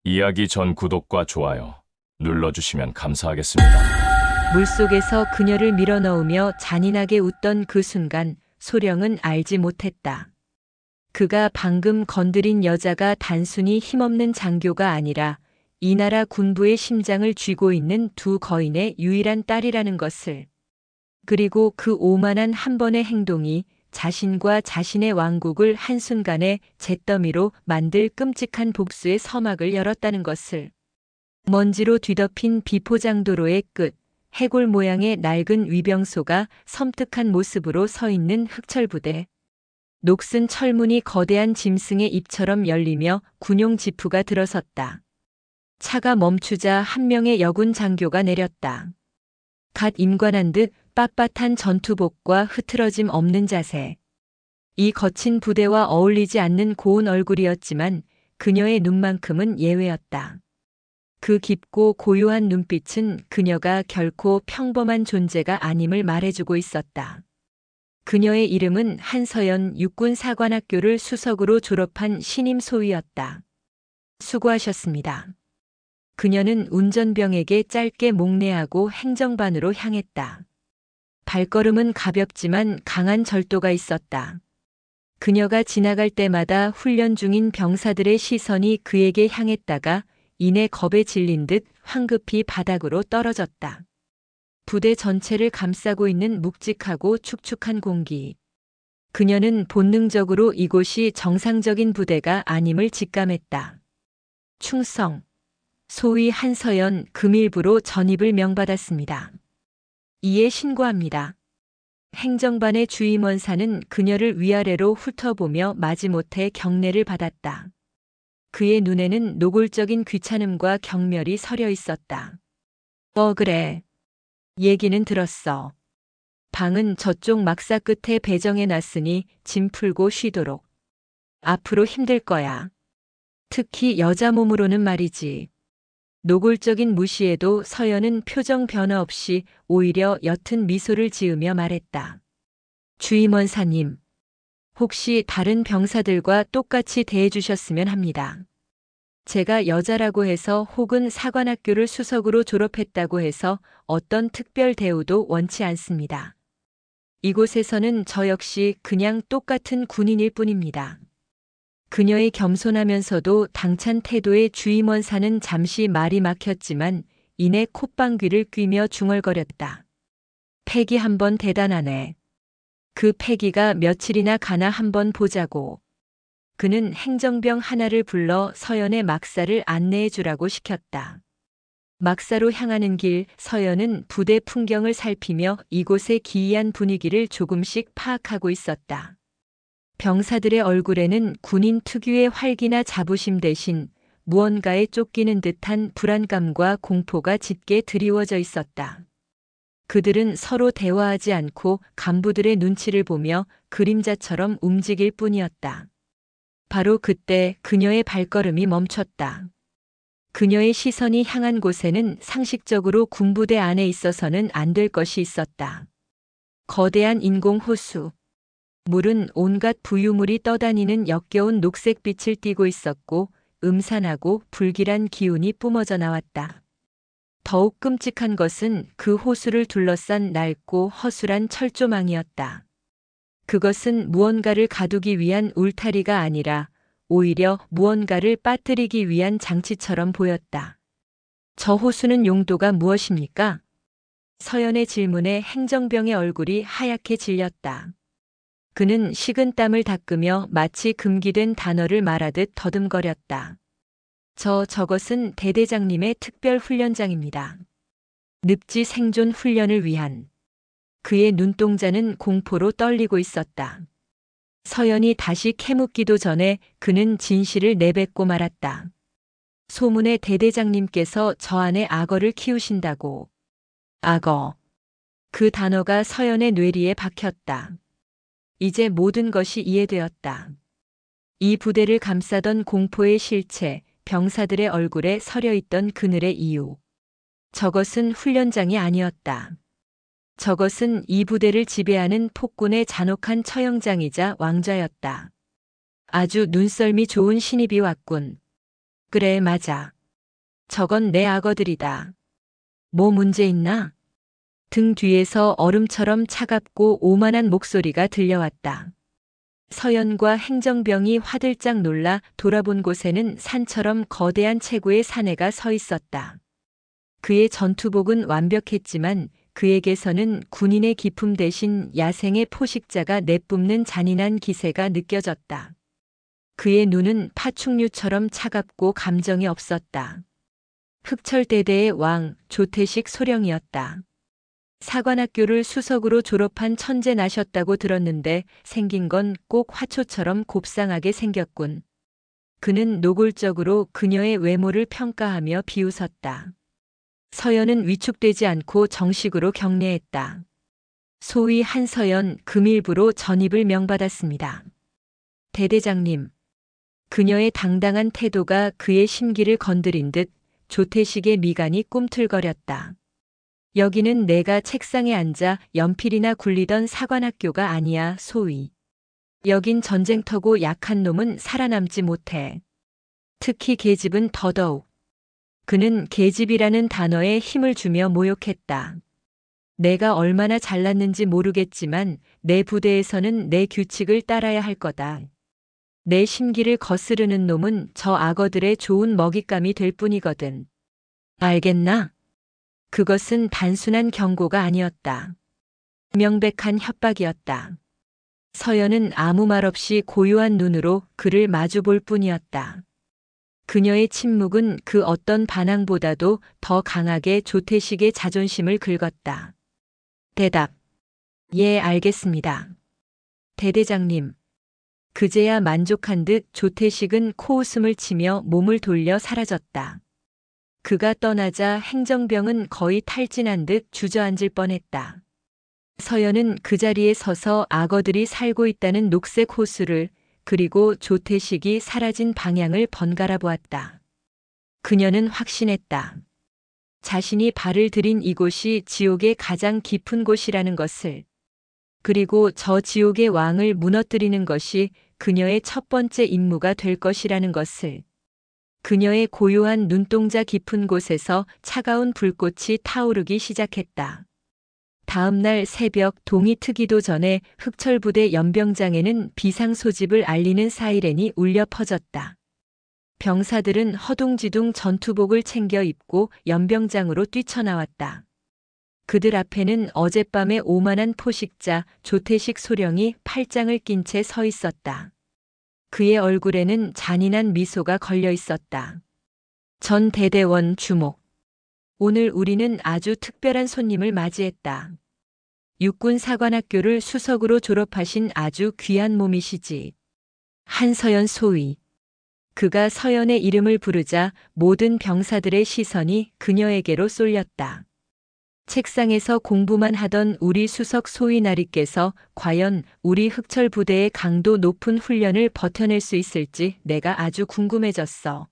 이야기 전 구독과 좋아요 눌러주시면 감사하겠습니다. 물속에서 그녀를 밀어넣으며 잔인하게 웃던 그 순간 소령은 알지 못했다. 그가 방금 건드린 여자가 단순히 힘없는 장교가 아니라 이 나라 군부의 심장을 쥐고 있는 두 거인의 유일한 딸이라는 것을. 그리고 그 오만한 한 번의 행동이 자신과 자신의 왕국을 한순간에 잿더미로 만들 끔찍한 복수의 서막을 열었다는 것을. 먼지로 뒤덮인 비포장도로의 끝, 해골 모양의 낡은 위병소가 섬뜩한 모습으로 서 있는 흑철부대. 녹슨 철문이 거대한 짐승의 입처럼 열리며 군용 지프가 들어섰다. 차가 멈추자 한 명의 여군 장교가 내렸다. 갓 임관한 듯 빳빳한 전투복과 흐트러짐 없는 자세. 이 거친 부대와 어울리지 않는 고운 얼굴이었지만 그녀의 눈만큼은 예외였다. 그 깊고 고요한 눈빛은 그녀가 결코 평범한 존재가 아님을 말해주고 있었다. 그녀의 이름은 한서연 육군사관학교를 수석으로 졸업한 신임 소위였다. 수고하셨습니다. 그녀는 운전병에게 짧게 목례하고 행정반으로 향했다. 발걸음은 가볍지만 강한 절도가 있었다. 그녀가 지나갈 때마다 훈련 중인 병사들의 시선이 그에게 향했다가 이내 겁에 질린 듯 황급히 바닥으로 떨어졌다. 부대 전체를 감싸고 있는 묵직하고 축축한 공기. 그녀는 본능적으로 이곳이 정상적인 부대가 아님을 직감했다. 충성. 소위 한서연 금일부로 전입을 명받았습니다. 이에 신고합니다. 행정반의 주임원사는 그녀를 위아래로 훑어보며 마지못해 경례를 받았다. 그의 눈에는 노골적인 귀찮음과 경멸이 서려 있었다. 그래. 얘기는 들었어. 방은 저쪽 막사 끝에 배정해 놨으니 짐 풀고 쉬도록. 앞으로 힘들 거야. 특히 여자 몸으로는 말이지. 노골적인 무시에도 서연은 표정 변화 없이 오히려 옅은 미소를 지으며 말했다. 주임원사님, 혹시 다른 병사들과 똑같이 대해주셨으면 합니다. 제가 여자라고 해서 혹은 사관학교를 수석으로 졸업했다고 해서 어떤 특별 대우도 원치 않습니다. 이곳에서는 저 역시 그냥 똑같은 군인일 뿐입니다. 그녀의 겸손하면서도 당찬 태도의 주임원사는 잠시 말이 막혔지만 이내 콧방귀를 뀌며 중얼거렸다. 패기 한번 대단하네. 그 패기가 며칠이나 가나 한번 보자고. 그는 행정병 하나를 불러 서연의 막사를 안내해 주라고 시켰다. 막사로 향하는 길, 서연은 부대 풍경을 살피며 이곳의 기이한 분위기를 조금씩 파악하고 있었다. 병사들의 얼굴에는 군인 특유의 활기나 자부심 대신 무언가에 쫓기는 듯한 불안감과 공포가 짙게 드리워져 있었다. 그들은 서로 대화하지 않고 간부들의 눈치를 보며 그림자처럼 움직일 뿐이었다. 바로 그때 그녀의 발걸음이 멈췄다. 그녀의 시선이 향한 곳에는 상식적으로 군부대 안에 있어서는 안 될 것이 있었다. 거대한 인공호수. 물은 온갖 부유물이 떠다니는 역겨운 녹색빛을 띠고 있었고 음산하고 불길한 기운이 뿜어져 나왔다. 더욱 끔찍한 것은 그 호수를 둘러싼 낡고 허술한 철조망이었다. 그것은 무언가를 가두기 위한 울타리가 아니라 오히려 무언가를 빠뜨리기 위한 장치처럼 보였다. 저 호수는 용도가 무엇입니까? 서연의 질문에 행정병의 얼굴이 하얗게 질렸다. 그는 식은 땀을 닦으며 마치 금기된 단어를 말하듯 더듬거렸다. 저것은 대대장님의 특별훈련장입니다. 늪지 생존 훈련을 위한. 그의 눈동자는 공포로 떨리고 있었다. 서연이 다시 캐묻기도 전에 그는 진실을 내뱉고 말았다. 소문에 대대장님께서 저 안에 악어를 키우신다고. 악어. 그 단어가 서연의 뇌리에 박혔다. 이제 모든 것이 이해되었다. 이 부대를 감싸던 공포의 실체, 병사들의 얼굴에 서려 있던 그늘의 이유. 저것은 훈련장이 아니었다. 저것은 이 부대를 지배하는 폭군의 잔혹한 처형장이자 왕좌였다. 아주 눈썰미 좋은 신입이 왔군. 그래, 맞아. 저건 내 악어들이다. 뭐 문제 있나? 등 뒤에서 얼음처럼 차갑고 오만한 목소리가 들려왔다. 서연과 행정병이 화들짝 놀라 돌아본 곳에는 산처럼 거대한 체구의 사내가 서 있었다. 그의 전투복은 완벽했지만 그에게서는 군인의 기품 대신 야생의 포식자가 내뿜는 잔인한 기세가 느껴졌다. 그의 눈은 파충류처럼 차갑고 감정이 없었다. 흑철대대의 왕 조태식 소령이었다. 사관학교를 수석으로 졸업한 천재 나셨다고 들었는데 생긴 건 꼭 화초처럼 곱상하게 생겼군. 그는 노골적으로 그녀의 외모를 평가하며 비웃었다. 서연은 위축되지 않고 정식으로 격려했다. 소위 한서연 금일부로 전입을 명받았습니다. 대대장님. 그녀의 당당한 태도가 그의 심기를 건드린 듯 조태식의 미간이 꿈틀거렸다. 여기는 내가 책상에 앉아 연필이나 굴리던 사관학교가 아니야, 소위. 여긴 전쟁터고 약한 놈은 살아남지 못해. 특히 계집은 더더욱. 그는 계집이라는 단어에 힘을 주며 모욕했다. 내가 얼마나 잘났는지 모르겠지만 내 부대에서는 내 규칙을 따라야 할 거다. 내 심기를 거스르는 놈은 저 악어들의 좋은 먹잇감이 될 뿐이거든. 알겠나? 그것은 단순한 경고가 아니었다. 명백한 협박이었다. 서연은 아무 말 없이 고요한 눈으로 그를 마주 볼 뿐이었다. 그녀의 침묵은 그 어떤 반항보다도 더 강하게 조태식의 자존심을 긁었다. 대답. 예, 알겠습니다. 대대장님. 그제야 만족한 듯 조태식은 코웃음을 치며 몸을 돌려 사라졌다. 그가 떠나자 행정병은 거의 탈진한 듯 주저앉을 뻔했다. 서연은 그 자리에 서서 악어들이 살고 있다는 녹색 호수를 그리고 조태식이 사라진 방향을 번갈아 보았다. 그녀는 확신했다. 자신이 발을 들인 이곳이 지옥의 가장 깊은 곳이라는 것을. 그리고 저 지옥의 왕을 무너뜨리는 것이 그녀의 첫 번째 임무가 될 것이라는 것을. 그녀의 고요한 눈동자 깊은 곳에서 차가운 불꽃이 타오르기 시작했다. 다음 날 새벽 동이 트기도 전에 흑철부대 연병장에는 비상 소집을 알리는 사이렌이 울려 퍼졌다. 병사들은 허둥지둥 전투복을 챙겨 입고 연병장으로 뛰쳐나왔다. 그들 앞에는 어젯밤의 오만한 포식자 조태식 소령이 팔짱을 낀 채 서 있었다. 그의 얼굴에는 잔인한 미소가 걸려 있었다. 전 대대원 주목. 오늘 우리는 아주 특별한 손님을 맞이했다. 육군사관학교를 수석으로 졸업하신 아주 귀한 몸이시지. 한서연 소위. 그가 서연의 이름을 부르자 모든 병사들의 시선이 그녀에게로 쏠렸다. 책상에서 공부만 하던 우리 수석 소위 나리께서 과연 우리 흑철 부대의 강도 높은 훈련을 버텨낼 수 있을지 내가 아주 궁금해졌어.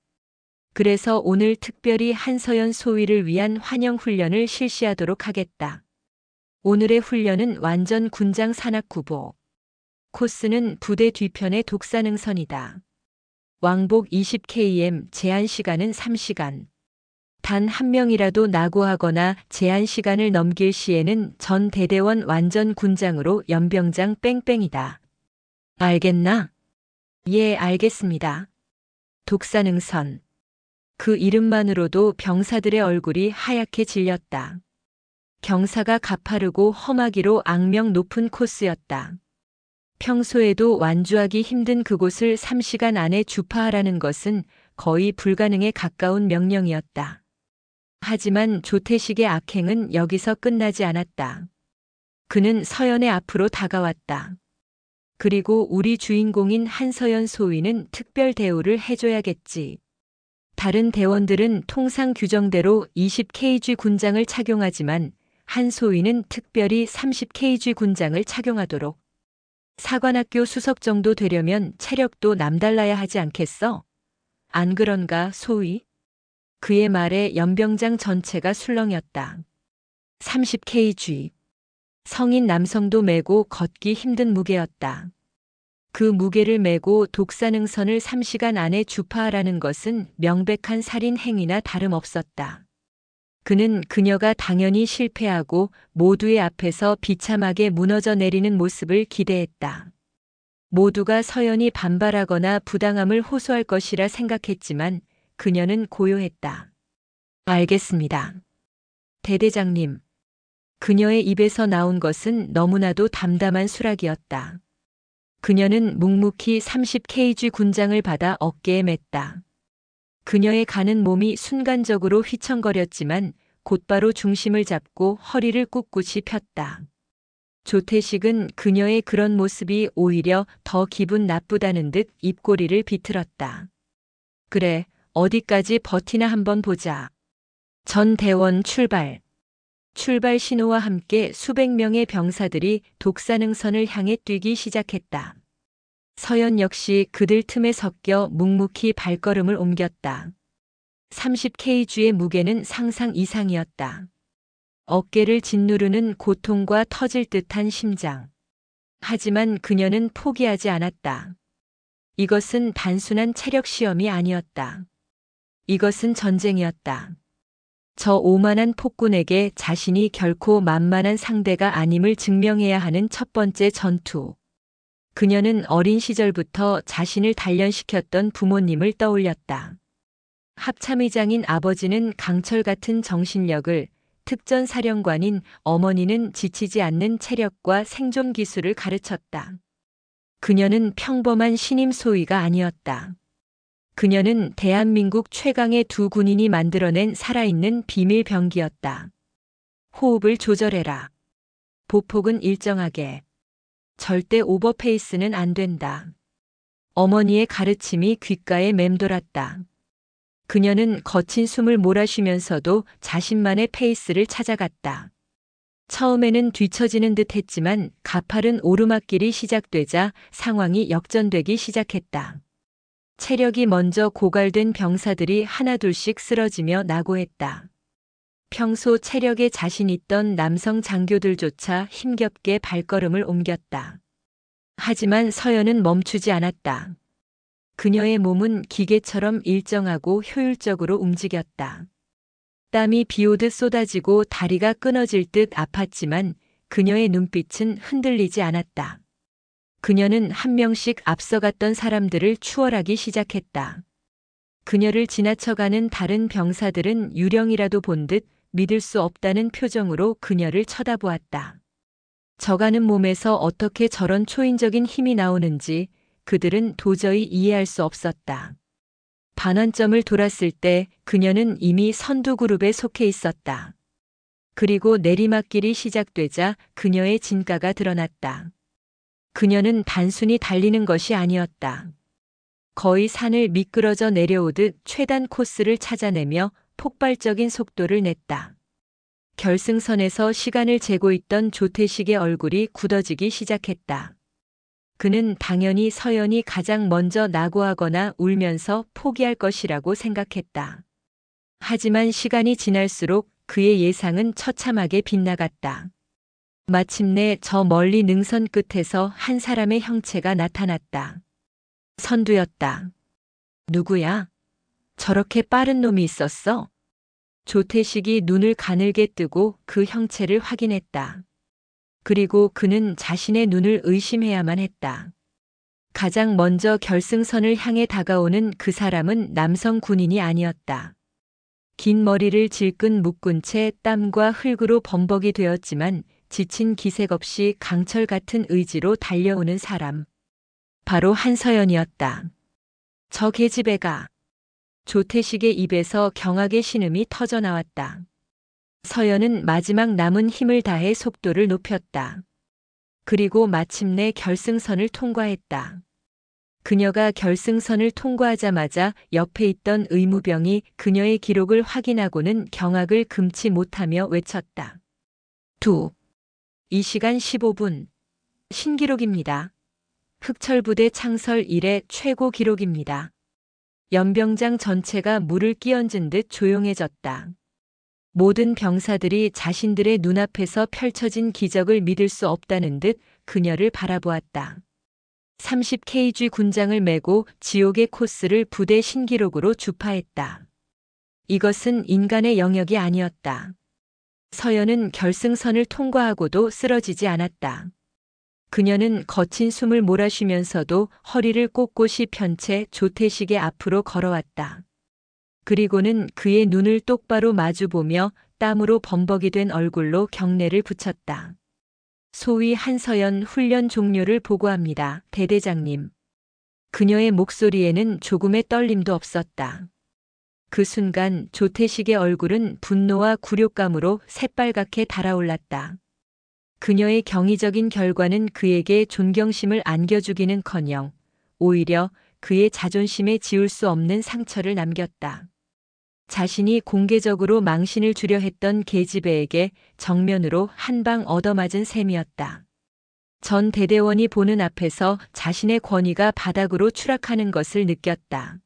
그래서 오늘 특별히 한서연 소위를 위한 환영 훈련을 실시하도록 하겠다. 오늘의 훈련은 완전 군장 산악구보. 코스는 부대 뒤편의 독산응선이다. 왕복 20km, 제한 시간은 3시간. 단 한 명이라도 낙오하거나 제한 시간을 넘길 시에는 전 대대원 완전 군장으로 연병장 뺑뺑이다. 알겠나? 예, 알겠습니다. 독산응선. 그 이름만으로도 병사들의 얼굴이 하얗게 질렸다. 경사가 가파르고 험하기로 악명 높은 코스였다. 평소에도 완주하기 힘든 그곳을 3시간 안에 주파하라는 것은 거의 불가능에 가까운 명령이었다. 하지만 조태식의 악행은 여기서 끝나지 않았다. 그는 서연의 앞으로 다가왔다. 그리고 우리 주인공인 한서연 소위는 특별 대우를 해줘야겠지. 다른 대원들은 통상 규정대로 20kg 군장을 착용하지만 한 소위는 특별히 30kg 군장을 착용하도록. 사관학교 수석 정도 되려면 체력도 남달라야 하지 않겠어? 안 그런가, 소위? 그의 말에 연병장 전체가 술렁였다. 30kg. 성인 남성도 메고 걷기 힘든 무게였다. 그 무게를 메고 독산응선을 3시간 안에 주파하라는 것은 명백한 살인 행위나 다름없었다. 그는 그녀가 당연히 실패하고 모두의 앞에서 비참하게 무너져 내리는 모습을 기대했다. 모두가 서연이 반발하거나 부당함을 호소할 것이라 생각했지만 그녀는 고요했다. 알겠습니다. 대대장님. 그녀의 입에서 나온 것은 너무나도 담담한 수락이었다. 그녀는 묵묵히 30kg 군장을 받아 어깨에 맸다. 그녀의 가는 몸이 순간적으로 휘청거렸지만 곧바로 중심을 잡고 허리를 꿋꿋이 폈다. 조태식은 그녀의 그런 모습이 오히려 더 기분 나쁘다는 듯 입꼬리를 비틀었다. 그래, 어디까지 버티나 한번 보자. 전 대원 출발. 출발 신호와 함께 수백 명의 병사들이 독산응선을 향해 뛰기 시작했다. 서연 역시 그들 틈에 섞여 묵묵히 발걸음을 옮겼다. 30kg의 무게는 상상 이상이었다. 어깨를 짓누르는 고통과 터질 듯한 심장. 하지만 그녀는 포기하지 않았다. 이것은 단순한 체력 시험이 아니었다. 이것은 전쟁이었다. 저 오만한 폭군에게 자신이 결코 만만한 상대가 아님을 증명해야 하는 첫 번째 전투. 그녀는 어린 시절부터 자신을 단련시켰던 부모님을 떠올렸다. 합참의장인 아버지는 강철 같은 정신력을, 특전사령관인 어머니는 지치지 않는 체력과 생존 기술을 가르쳤다. 그녀는 평범한 신임 소위가 아니었다. 그녀는 대한민국 최강의 두 군인이 만들어낸 살아있는 비밀 병기였다. 호흡을 조절해라. 보폭은 일정하게. 절대 오버페이스는 안 된다. 어머니의 가르침이 귓가에 맴돌았다. 그녀는 거친 숨을 몰아쉬면서도 자신만의 페이스를 찾아갔다. 처음에는 뒤처지는 듯 했지만 가파른 오르막길이 시작되자 상황이 역전되기 시작했다. 체력이 먼저 고갈된 병사들이 하나둘씩 쓰러지며 낙오했다. 평소 체력에 자신 있던 남성 장교들조차 힘겹게 발걸음을 옮겼다. 하지만 서연은 멈추지 않았다. 그녀의 몸은 기계처럼 일정하고 효율적으로 움직였다. 땀이 비오듯 쏟아지고 다리가 끊어질 듯 아팠지만 그녀의 눈빛은 흔들리지 않았다. 그녀는 한 명씩 앞서갔던 사람들을 추월하기 시작했다. 그녀를 지나쳐가는 다른 병사들은 유령이라도 본 듯 믿을 수 없다는 표정으로 그녀를 쳐다보았다. 저가는 몸에서 어떻게 저런 초인적인 힘이 나오는지 그들은 도저히 이해할 수 없었다. 반환점을 돌았을 때 그녀는 이미 선두그룹에 속해 있었다. 그리고 내리막길이 시작되자 그녀의 진가가 드러났다. 그녀는 단순히 달리는 것이 아니었다. 거의 산을 미끄러져 내려오듯 최단 코스를 찾아내며 폭발적인 속도를 냈다. 결승선에서 시간을 재고 있던 조태식의 얼굴이 굳어지기 시작했다. 그는 당연히 서연이 가장 먼저 낙오하거나 울면서 포기할 것이라고 생각했다. 하지만 시간이 지날수록 그의 예상은 처참하게 빗나갔다. 마침내 저 멀리 능선 끝에서 한 사람의 형체가 나타났다. 선두였다. 누구야? 저렇게 빠른 놈이 있었어? 조태식이 눈을 가늘게 뜨고 그 형체를 확인했다. 그리고 그는 자신의 눈을 의심해야만 했다. 가장 먼저 결승선을 향해 다가오는 그 사람은 남성 군인이 아니었다. 긴 머리를 질끈 묶은 채 땀과 흙으로 범벅이 되었지만 지친 기색 없이 강철 같은 의지로 달려오는 사람. 바로 한서연이었다. 저 계집애 가. 조태식의 입에서 경악의 신음이 터져나왔다. 서연은 마지막 남은 힘을 다해 속도를 높였다. 그리고 마침내 결승선을 통과했다. 그녀가 결승선을 통과하자마자 옆에 있던 의무병이 그녀의 기록을 확인하고는 경악을 금치 못하며 외쳤다. 2시간 15분. 신기록입니다. 흑철부대 창설 이래 최고 기록입니다. 연병장 전체가 물을 끼얹은 듯 조용해졌다. 모든 병사들이 자신들의 눈앞에서 펼쳐진 기적을 믿을 수 없다는 듯 그녀를 바라보았다. 30kg 군장을 메고 지옥의 코스를 부대 신기록으로 주파했다. 이것은 인간의 영역이 아니었다. 서연은 결승선을 통과하고도 쓰러지지 않았다. 그녀는 거친 숨을 몰아쉬면서도 허리를 꼿꼿이 편 채 조태식의 앞으로 걸어왔다. 그리고는 그의 눈을 똑바로 마주보며 땀으로 범벅이 된 얼굴로 경례를 붙였다. 소위 한서연 훈련 종료를 보고합니다, 대대장님. 그녀의 목소리에는 조금의 떨림도 없었다. 그 순간 조태식의 얼굴은 분노와 굴욕감으로 새빨갛게 달아올랐다. 그녀의 경이적인 결과는 그에게 존경심을 안겨주기는커녕 오히려 그의 자존심에 지울 수 없는 상처를 남겼다. 자신이 공개적으로 망신을 주려 했던 계집애에게 정면으로 한 방 얻어맞은 셈이었다. 전 대대원이 보는 앞에서 자신의 권위가 바닥으로 추락하는 것을 느꼈다.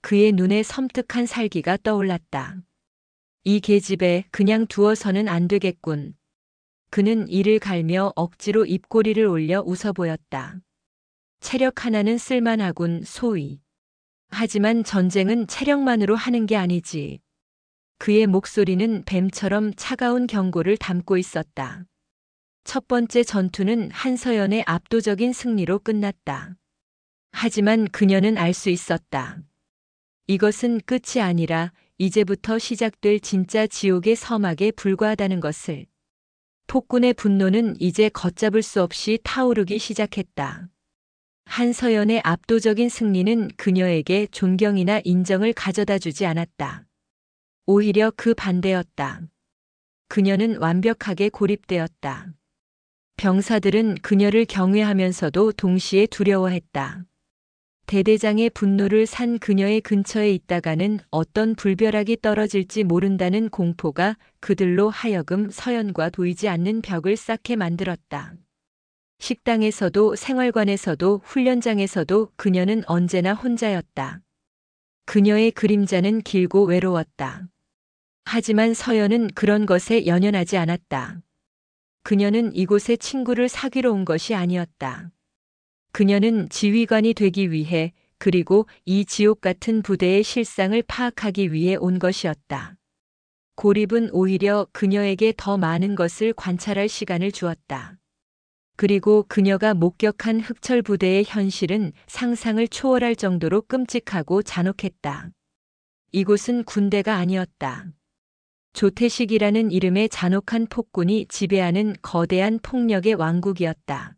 그의 눈에 섬뜩한 살기가 떠올랐다. 이 계집애 그냥 두어서는 안 되겠군. 그는 이를 갈며 억지로 입꼬리를 올려 웃어 보였다. 체력 하나는 쓸만하군, 소위. 하지만 전쟁은 체력만으로 하는 게 아니지. 그의 목소리는 뱀처럼 차가운 경고를 담고 있었다. 첫 번째 전투는 한서연의 압도적인 승리로 끝났다. 하지만 그녀는 알 수 있었다. 이것은 끝이 아니라 이제부터 시작될 진짜 지옥의 서막에 불과하다는 것을. 폭군의 분노는 이제 걷잡을 수 없이 타오르기 시작했다. 한서연의 압도적인 승리는 그녀에게 존경이나 인정을 가져다 주지 않았다. 오히려 그 반대였다. 그녀는 완벽하게 고립되었다. 병사들은 그녀를 경외하면서도 동시에 두려워했다. 대대장의 분노를 산 그녀의 근처에 있다가는 어떤 불벼락이 떨어질지 모른다는 공포가 그들로 하여금 서연과 보이지 않는 벽을 쌓게 만들었다. 식당에서도 생활관에서도 훈련장에서도 그녀는 언제나 혼자였다. 그녀의 그림자는 길고 외로웠다. 하지만 서연은 그런 것에 연연하지 않았다. 그녀는 이곳에 친구를 사귀러 온 것이 아니었다. 그녀는 지휘관이 되기 위해 그리고 이 지옥 같은 부대의 실상을 파악하기 위해 온 것이었다. 고립은 오히려 그녀에게 더 많은 것을 관찰할 시간을 주었다. 그리고 그녀가 목격한 흑철 부대의 현실은 상상을 초월할 정도로 끔찍하고 잔혹했다. 이곳은 군대가 아니었다. 조태식이라는 이름의 잔혹한 폭군이 지배하는 거대한 폭력의 왕국이었다.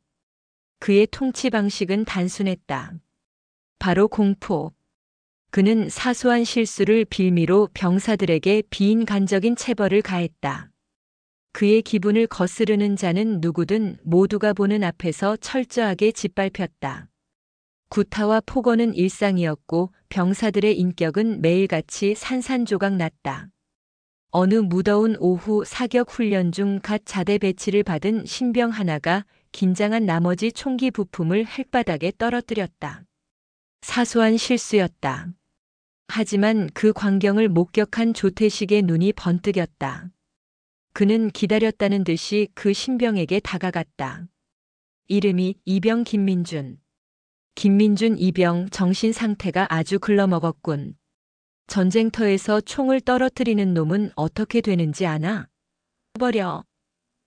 그의 통치 방식은 단순했다. 바로 공포. 그는 사소한 실수를 빌미로 병사들에게 비인간적인 체벌을 가했다. 그의 기분을 거스르는 자는 누구든 모두가 보는 앞에서 철저하게 짓밟혔다. 구타와 폭언은 일상이었고 병사들의 인격은 매일같이 산산조각 났다. 어느 무더운 오후 사격 훈련 중 갓 자대 배치를 받은 신병 하나가 긴장한 나머지 총기 부품을 흙바닥에 떨어뜨렸다. 사소한 실수였다. 하지만 그 광경을 목격한 조태식의 눈이 번뜩였다. 그는 기다렸다는 듯이 그 신병에게 다가갔다. 이름이 이병 김민준. 김민준 이병 정신 상태가 아주 글러먹었군. 전쟁터에서 총을 떨어뜨리는 놈은 어떻게 되는지 아나? 버려.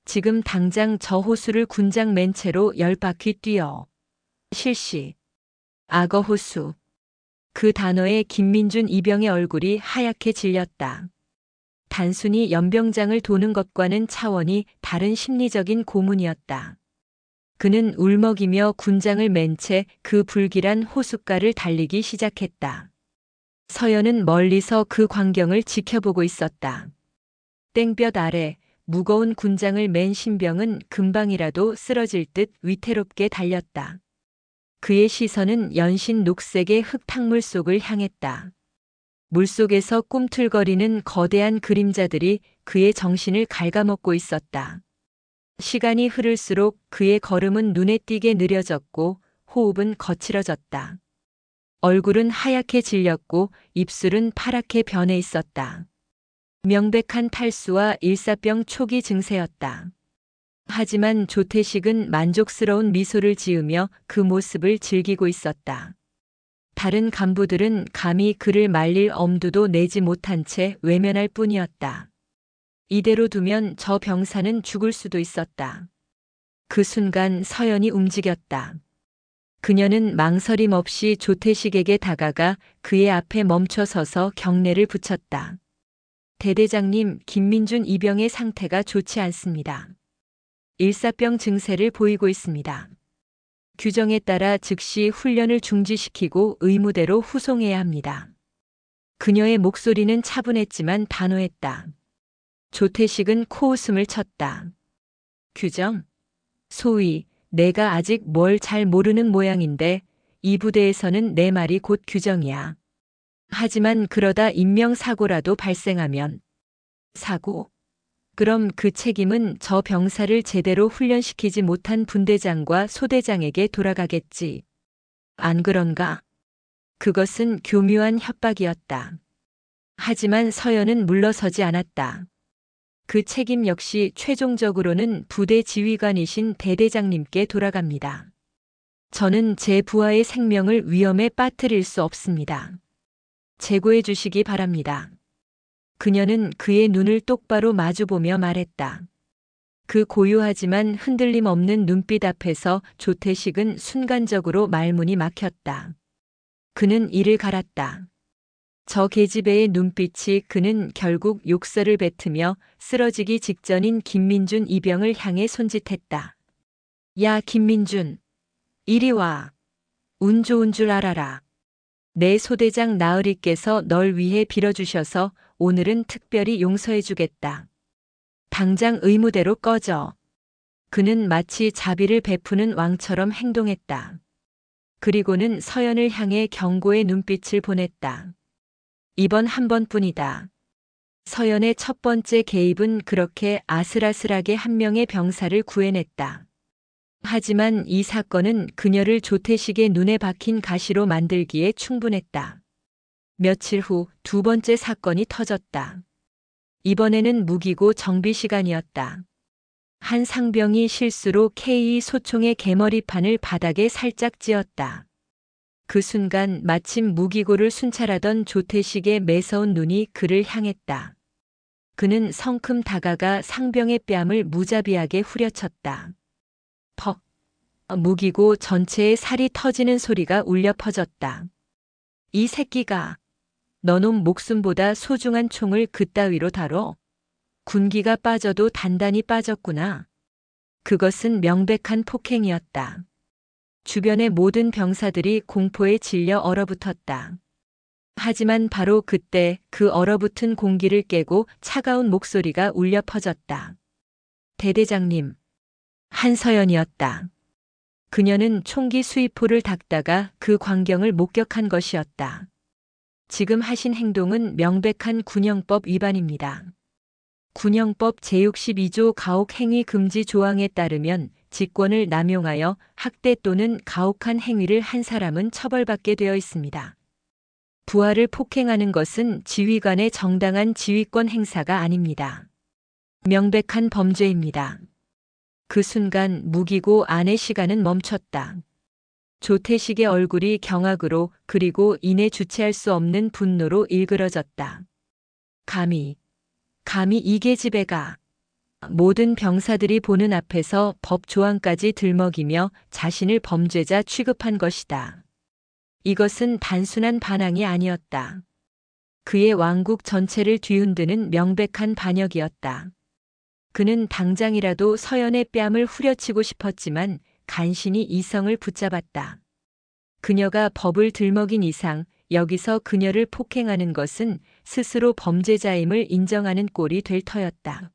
지금 당장 저 호수를 군장 맨 채로 10바퀴 뛰어. 실시. 악어 호수. 그 단어에 김민준 이병의 얼굴이 하얗게 질렸다. 단순히 연병장을 도는 것과는 차원이 다른 심리적인 고문이었다. 그는 울먹이며 군장을 맨 채 그 불길한 호숫가를 달리기 시작했다. 서연은 멀리서 그 광경을 지켜보고 있었다. 땡볕 아래 무거운 군장을 맨 신병은 금방이라도 쓰러질 듯 위태롭게 달렸다. 그의 시선은 연신 녹색의 흙탕물 속을 향했다. 물속에서 꿈틀거리는 거대한 그림자들이 그의 정신을 갉아먹고 있었다. 시간이 흐를수록 그의 걸음은 눈에 띄게 느려졌고 호흡은 거칠어졌다. 얼굴은 하얗게 질렸고 입술은 파랗게 변해 있었다. 명백한 탈수와 일사병 초기 증세였다. 하지만 조태식은 만족스러운 미소를 지으며 그 모습을 즐기고 있었다. 다른 간부들은 감히 그를 말릴 엄두도 내지 못한 채 외면할 뿐이었다. 이대로 두면 저 병사는 죽을 수도 있었다. 그 순간 서연이 움직였다. 그녀는 망설임 없이 조태식에게 다가가 그의 앞에 멈춰 서서 경례를 붙였다. 대대장님, 김민준 이병의 상태가 좋지 않습니다. 일사병 증세를 보이고 있습니다. 규정에 따라 즉시 훈련을 중지시키고 의무대로 후송해야 합니다. 그녀의 목소리는 차분했지만 단호했다. 조태식은 코웃음을 쳤다. 규정? 소위 내가 아직 뭘 잘 모르는 모양인데 이 부대에서는 내 말이 곧 규정이야. 하지만 그러다 인명사고라도 발생하면 사고? 그럼 그 책임은 저 병사를 제대로 훈련시키지 못한 분대장과 소대장에게 돌아가겠지. 안 그런가? 그것은 교묘한 협박이었다. 하지만 서연은 물러서지 않았다. 그 책임 역시 최종적으로는 부대 지휘관이신 대대장님께 돌아갑니다. 저는 제 부하의 생명을 위험에 빠뜨릴 수 없습니다. 제고해 주시기 바랍니다. 그녀는 그의 눈을 똑바로 마주보며 말했다. 그 고요하지만 흔들림 없는 눈빛 앞에서 조태식은 순간적으로 말문이 막혔다. 그는 이를 갈았다. 저 계집애의 눈빛이 그는 결국 욕설을 뱉으며 쓰러지기 직전인 김민준 이병을 향해 손짓했다. 야, 김민준. 이리 와. 운 좋은 줄 알아라. 내 소대장 나으리께서 널 위해 빌어주셔서 오늘은 특별히 용서해주겠다. 당장 의무대로 꺼져. 그는 마치 자비를 베푸는 왕처럼 행동했다. 그리고는 서연을 향해 경고의 눈빛을 보냈다. 이번 한 번뿐이다. 서연의 첫 번째 개입은 그렇게 아슬아슬하게 한 명의 병사를 구해냈다. 하지만 이 사건은 그녀를 조태식의 눈에 박힌 가시로 만들기에 충분했다. 며칠 후 두 번째 사건이 터졌다. 이번에는 무기고 정비 시간이었다. 한 상병이 실수로 K 소총의 개머리판을 바닥에 살짝 찧었다. 그 순간 마침 무기고를 순찰하던 조태식의 매서운 눈이 그를 향했다. 그는 성큼 다가가 상병의 뺨을 무자비하게 후려쳤다. 퍽! 무기고 전체에 살이 터지는 소리가 울려 퍼졌다. 이 새끼가 너놈 목숨보다 소중한 총을 그따위로 다뤄? 군기가 빠져도 단단히 빠졌구나. 그것은 명백한 폭행이었다. 주변의 모든 병사들이 공포에 질려 얼어붙었다. 하지만 바로 그때 그 얼어붙은 공기를 깨고 차가운 목소리가 울려 퍼졌다. 대대장님. 한서연이었다. 그녀는 총기 수입포를 닦다가 그 광경을 목격한 것이었다. 지금 하신 행동은 명백한 군형법 위반입니다. 군형법 제62조 가혹행위 금지 조항에 따르면 직권을 남용하여 학대 또는 가혹한 행위를 한 사람은 처벌받게 되어 있습니다. 부하를 폭행하는 것은 지휘관의 정당한 지휘권 행사가 아닙니다. 명백한 범죄입니다. 그 순간 무기고 안의 시간은 멈췄다. 조태식의 얼굴이 경악으로 그리고 이내 주체할 수 없는 분노로 일그러졌다. 감히 이 계집애가 모든 병사들이 보는 앞에서 법 조항까지 들먹이며 자신을 범죄자 취급한 것이다. 이것은 단순한 반항이 아니었다. 그의 왕국 전체를 뒤흔드는 명백한 반역이었다. 그는 당장이라도 서연의 뺨을 후려치고 싶었지만 간신히 이성을 붙잡았다. 그녀가 법을 들먹인 이상 여기서 그녀를 폭행하는 것은 스스로 범죄자임을 인정하는 꼴이 될 터였다.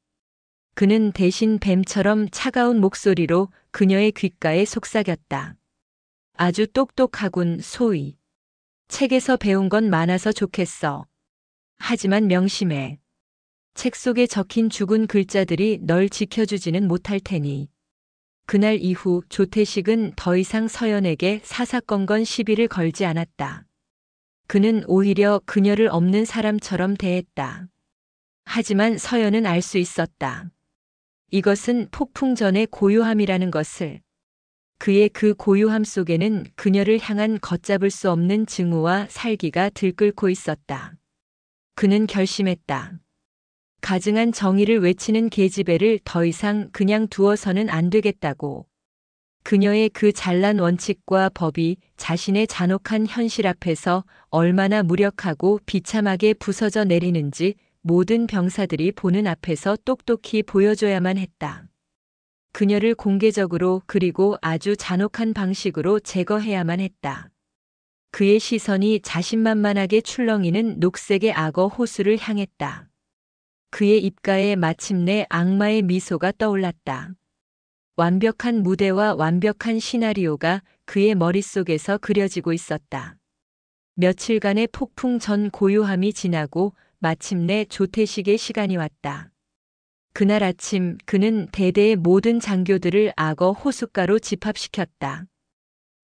그는 대신 뱀처럼 차가운 목소리로 그녀의 귓가에 속삭였다. 아주 똑똑하군, 소희. 책에서 배운 건 많아서 좋겠어. 하지만 명심해. 책 속에 적힌 죽은 글자들이 널 지켜주지는 못할 테니. 그날 이후 조태식은 더 이상 서연에게 사사건건 시비를 걸지 않았다. 그는 오히려 그녀를 없는 사람처럼 대했다. 하지만 서연은 알 수 있었다. 이것은 폭풍 전의 고요함이라는 것을. 그의 그 고요함 속에는 그녀를 향한 걷잡을 수 없는 증오와 살기가 들끓고 있었다. 그는 결심했다. 가증한 정의를 외치는 계집애를 더 이상 그냥 두어서는 안 되겠다고. 그녀의 그 잘난 원칙과 법이 자신의 잔혹한 현실 앞에서 얼마나 무력하고 비참하게 부서져 내리는지 모든 병사들이 보는 앞에서 똑똑히 보여줘야만 했다. 그녀를 공개적으로 그리고 아주 잔혹한 방식으로 제거해야만 했다. 그의 시선이 자신만만하게 출렁이는 녹색의 악어 호수를 향했다. 그의 입가에 마침내 악마의 미소가 떠올랐다. 완벽한 무대와 완벽한 시나리오가 그의 머릿속에서 그려지고 있었다. 며칠간의 폭풍 전 고요함이 지나고 마침내 조퇴식의 시간이 왔다. 그날 아침 그는 대대의 모든 장교들을 악어 호숫가로 집합시켰다.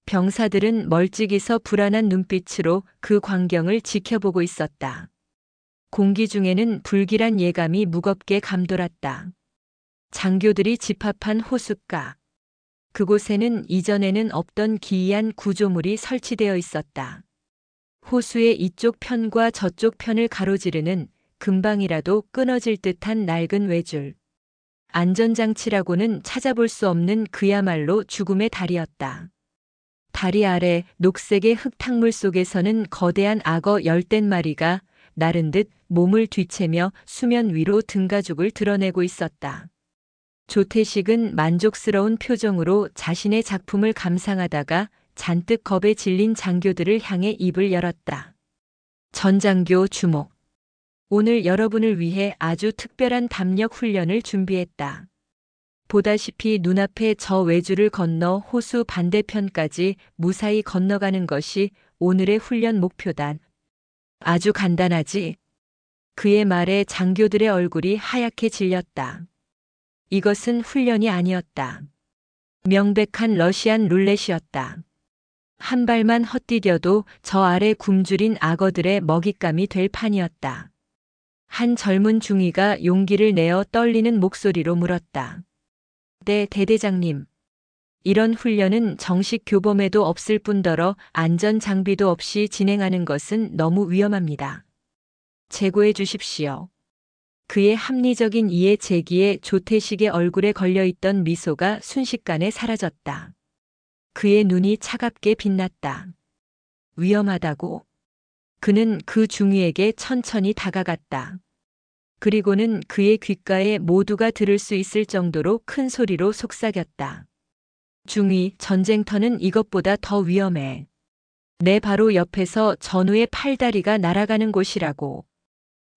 병사들은 멀찍이서 불안한 눈빛으로 그 광경을 지켜보고 있었다. 공기 중에는 불길한 예감이 무겁게 감돌았다. 장교들이 집합한 호숫가. 그곳에는 이전에는 없던 기이한 구조물이 설치되어 있었다. 호수의 이쪽 편과 저쪽 편을 가로지르는 금방이라도 끊어질 듯한 낡은 외줄. 안전장치라고는 찾아볼 수 없는 그야말로 죽음의 다리였다. 다리 아래 녹색의 흙탕물 속에서는 거대한 악어 10댓마리가 나른 듯 몸을 뒤채며 수면 위로 등가죽을 드러내고 있었다. 조퇴식은 만족스러운 표정으로 자신의 작품을 감상하다가 잔뜩 겁에 질린 장교들을 향해 입을 열었다. 전장교 주목. 오늘 여러분을 위해 아주 특별한 담력 훈련을 준비했다. 보다시피 눈앞에 저 외줄을 건너 호수 반대편까지 무사히 건너가는 것이 오늘의 훈련 목표다. 아주 간단하지? 그의 말에 장교들의 얼굴이 하얗게 질렸다. 이것은 훈련이 아니었다. 명백한 러시안 룰렛이었다. 한 발만 헛디뎌도 저 아래 굶주린 악어들의 먹잇감이 될 판이었다. 한 젊은 중위가 용기를 내어 떨리는 목소리로 물었다. 네, 대대장님. 이런 훈련은 정식 교범에도 없을 뿐더러 안전 장비도 없이 진행하는 것은 너무 위험합니다. 제고해 주십시오. 그의 합리적인 이해 제기에 조퇴식의 얼굴에 걸려있던 미소가 순식간에 사라졌다. 그의 눈이 차갑게 빛났다. 위험하다고? 그는 그 중위에게 천천히 다가갔다. 그리고는 그의 귓가에 모두가 들을 수 있을 정도로 큰 소리로 속삭였다. 중위, 전쟁터는 이것보다 더 위험해. 내 바로 옆에서 전우의 팔다리가 날아가는 곳이라고.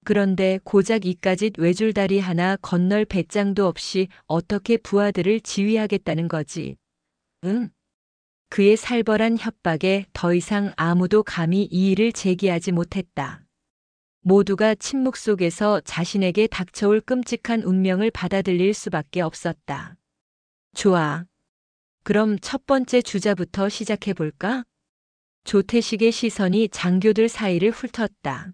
그런데 고작 이까짓 외줄다리 하나 건널 배짱도 없이 어떻게 부하들을 지휘하겠다는 거지? 응? 그의 살벌한 협박에 더 이상 아무도 감히 이의를 제기하지 못했다. 모두가 침묵 속에서 자신에게 닥쳐올 끔찍한 운명을 받아들일 수밖에 없었다. 좋아. 그럼 첫 번째 주자부터 시작해볼까? 조퇴식의 시선이 장교들 사이를 훑었다.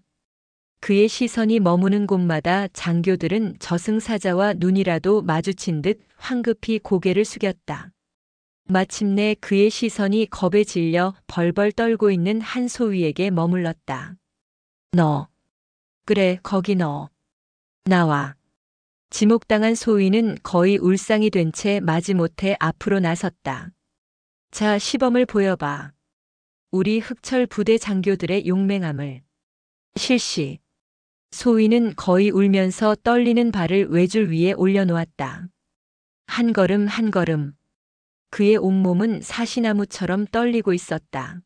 그의 시선이 머무는 곳마다 장교들은 저승사자와 눈이라도 마주친 듯 황급히 고개를 숙였다. 마침내 그의 시선이 겁에 질려 벌벌 떨고 있는 한 소위에게 머물렀다. 너. 그래, 거기 너. 나와. 지목당한 소위는 거의 울상이 된 채 마지못해 앞으로 나섰다. 자, 시범을 보여봐. 우리 흑철 부대 장교들의 용맹함을. 실시. 소위는 거의 울면서 떨리는 발을 외줄 위에 올려놓았다. 한 걸음 한 걸음. 그의 온몸은 사시나무처럼 떨리고 있었다.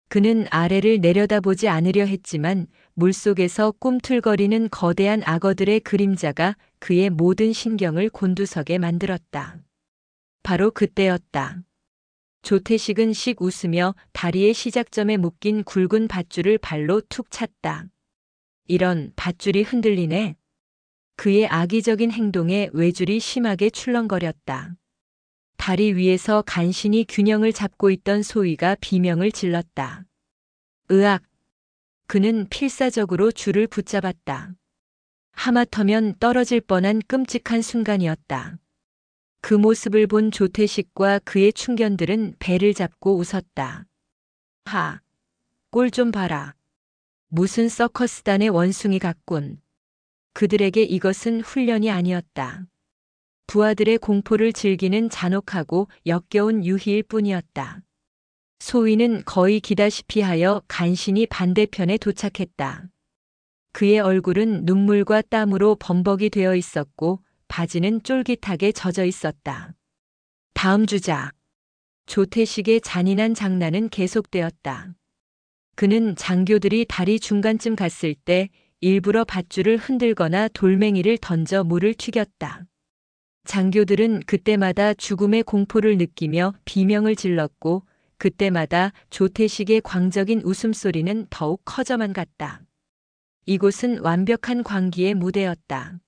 그는 아래를 내려다보지 않으려 했지만 물속에서 꿈틀거리는 거대한 악어들의 그림자가 그의 모든 신경을 곤두서게 만들었다. 바로 그때였다. 조퇴식은 씩 웃으며 다리의 시작점에 묶인 굵은 밧줄을 발로 툭 찼다. 이런, 밧줄이 흔들리네. 그의 악의적인 행동에 외줄이 심하게 출렁거렸다. 다리 위에서 간신히 균형을 잡고 있던 소위가 비명을 질렀다. 으악! 그는 필사적으로 줄을 붙잡았다. 하마터면 떨어질 뻔한 끔찍한 순간이었다. 그 모습을 본 조태식과 그의 충견들은 배를 잡고 웃었다. 하, 꼴 좀 봐라. 무슨 서커스단의 원숭이 같군. 그들에게 이것은 훈련이 아니었다. 부하들의 공포를 즐기는 잔혹하고 역겨운 유희일 뿐이었다. 소위는 거의 기다시피 하여 간신히 반대편에 도착했다. 그의 얼굴은 눈물과 땀으로 범벅이 되어 있었고 바지는 쫄깃하게 젖어 있었다. 다음 주자. 조태식의 잔인한 장난은 계속되었다. 그는 장교들이 다리 중간쯤 갔을 때 일부러 밧줄을 흔들거나 돌멩이를 던져 물을 튀겼다. 장교들은 그때마다 죽음의 공포를 느끼며 비명을 질렀고 그때마다 조태식의 광적인 웃음소리는 더욱 커져만 갔다. 이곳은 완벽한 광기의 무대였다.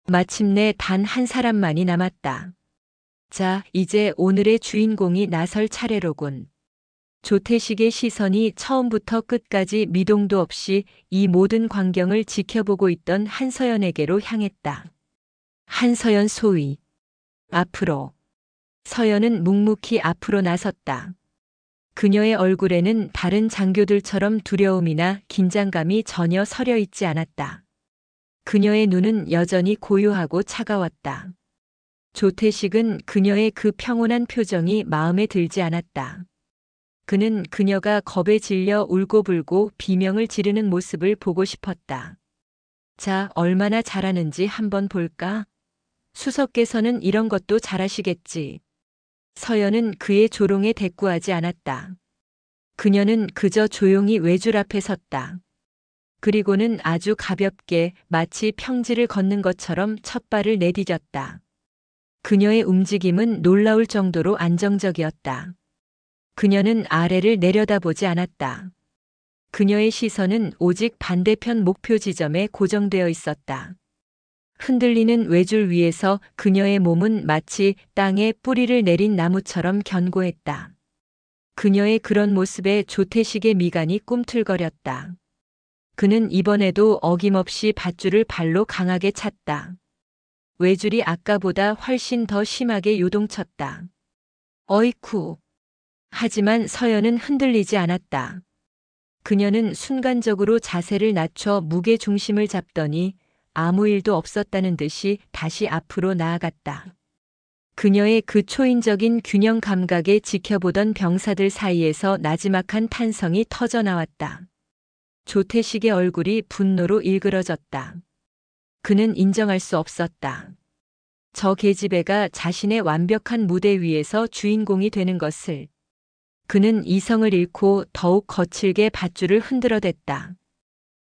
마침내 단 한 사람만이 남았다. 자, 이제 오늘의 주인공이 나설 차례로군. 조태식의 시선이 처음부터 끝까지 미동도 없이 이 모든 광경을 지켜보고 있던 한서연에게로 향했다. 한서연 소위. 앞으로. 서연은 묵묵히 앞으로 나섰다. 그녀의 얼굴에는 다른 장교들처럼 두려움이나 긴장감이 전혀 서려 있지 않았다. 그녀의 눈은 여전히 고요하고 차가웠다. 조태식은 그녀의 그 평온한 표정이 마음에 들지 않았다. 그는 그녀가 겁에 질려 울고불고 비명을 지르는 모습을 보고 싶었다. 자, 얼마나 잘하는지 한번 볼까? 수석께서는 이런 것도 잘하시겠지. 서연은 그의 조롱에 대꾸하지 않았다. 그녀는 그저 조용히 외줄 앞에 섰다. 그리고는 아주 가볍게 마치 평지를 걷는 것처럼 첫 발을 내디뎠다. 그녀의 움직임은 놀라울 정도로 안정적이었다. 그녀는 아래를 내려다보지 않았다. 그녀의 시선은 오직 반대편 목표 지점에 고정되어 있었다. 흔들리는 외줄 위에서 그녀의 몸은 마치 땅에 뿌리를 내린 나무처럼 견고했다. 그녀의 그런 모습에 조태식의 미간이 꿈틀거렸다. 그는 이번에도 어김없이 밧줄을 발로 강하게 찼다. 외줄이 아까보다 훨씬 더 심하게 요동쳤다. 어이쿠. 하지만 서연은 흔들리지 않았다. 그녀는 순간적으로 자세를 낮춰 무게 중심을 잡더니 아무 일도 없었다는 듯이 다시 앞으로 나아갔다. 그녀의 그 초인적인 균형 감각에 지켜보던 병사들 사이에서 나지막한 탄성이 터져 나왔다. 조태식의 얼굴이 분노로 일그러졌다. 그는 인정할 수 없었다. 저 계집애가 자신의 완벽한 무대 위에서 주인공이 되는 것을. 그는 이성을 잃고 더욱 거칠게 밧줄을 흔들어댔다.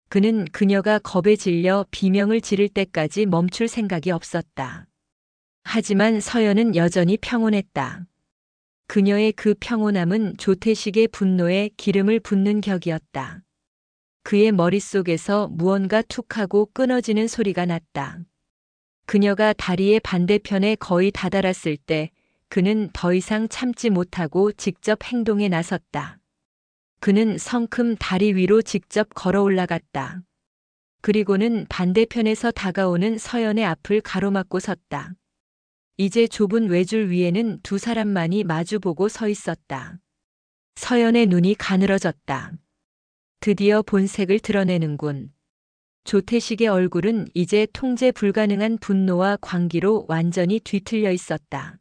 그는 그녀가 겁에 질려 비명을 지를 때까지 멈출 생각이 없었다. 하지만 서연은 여전히 평온했다. 그녀의 그 평온함은 조태식의 분노에 기름을 붓는 격이었다. 그의 머릿속에서 무언가 툭하고 끊어지는 소리가 났다. 그녀가 다리의 반대편에 거의 다다랐을 때 그는 더 이상 참지 못하고 직접 행동에 나섰다. 그는 성큼 다리 위로 직접 걸어 올라갔다. 그리고는 반대편에서 다가오는 서연의 앞을 가로막고 섰다. 이제 좁은 외줄 위에는 두 사람만이 마주보고 서 있었다. 서연의 눈이 가늘어졌다. 드디어 본색을 드러내는군. 조태식의 얼굴은 이제 통제 불가능한 분노와 광기로 완전히 뒤틀려 있었다.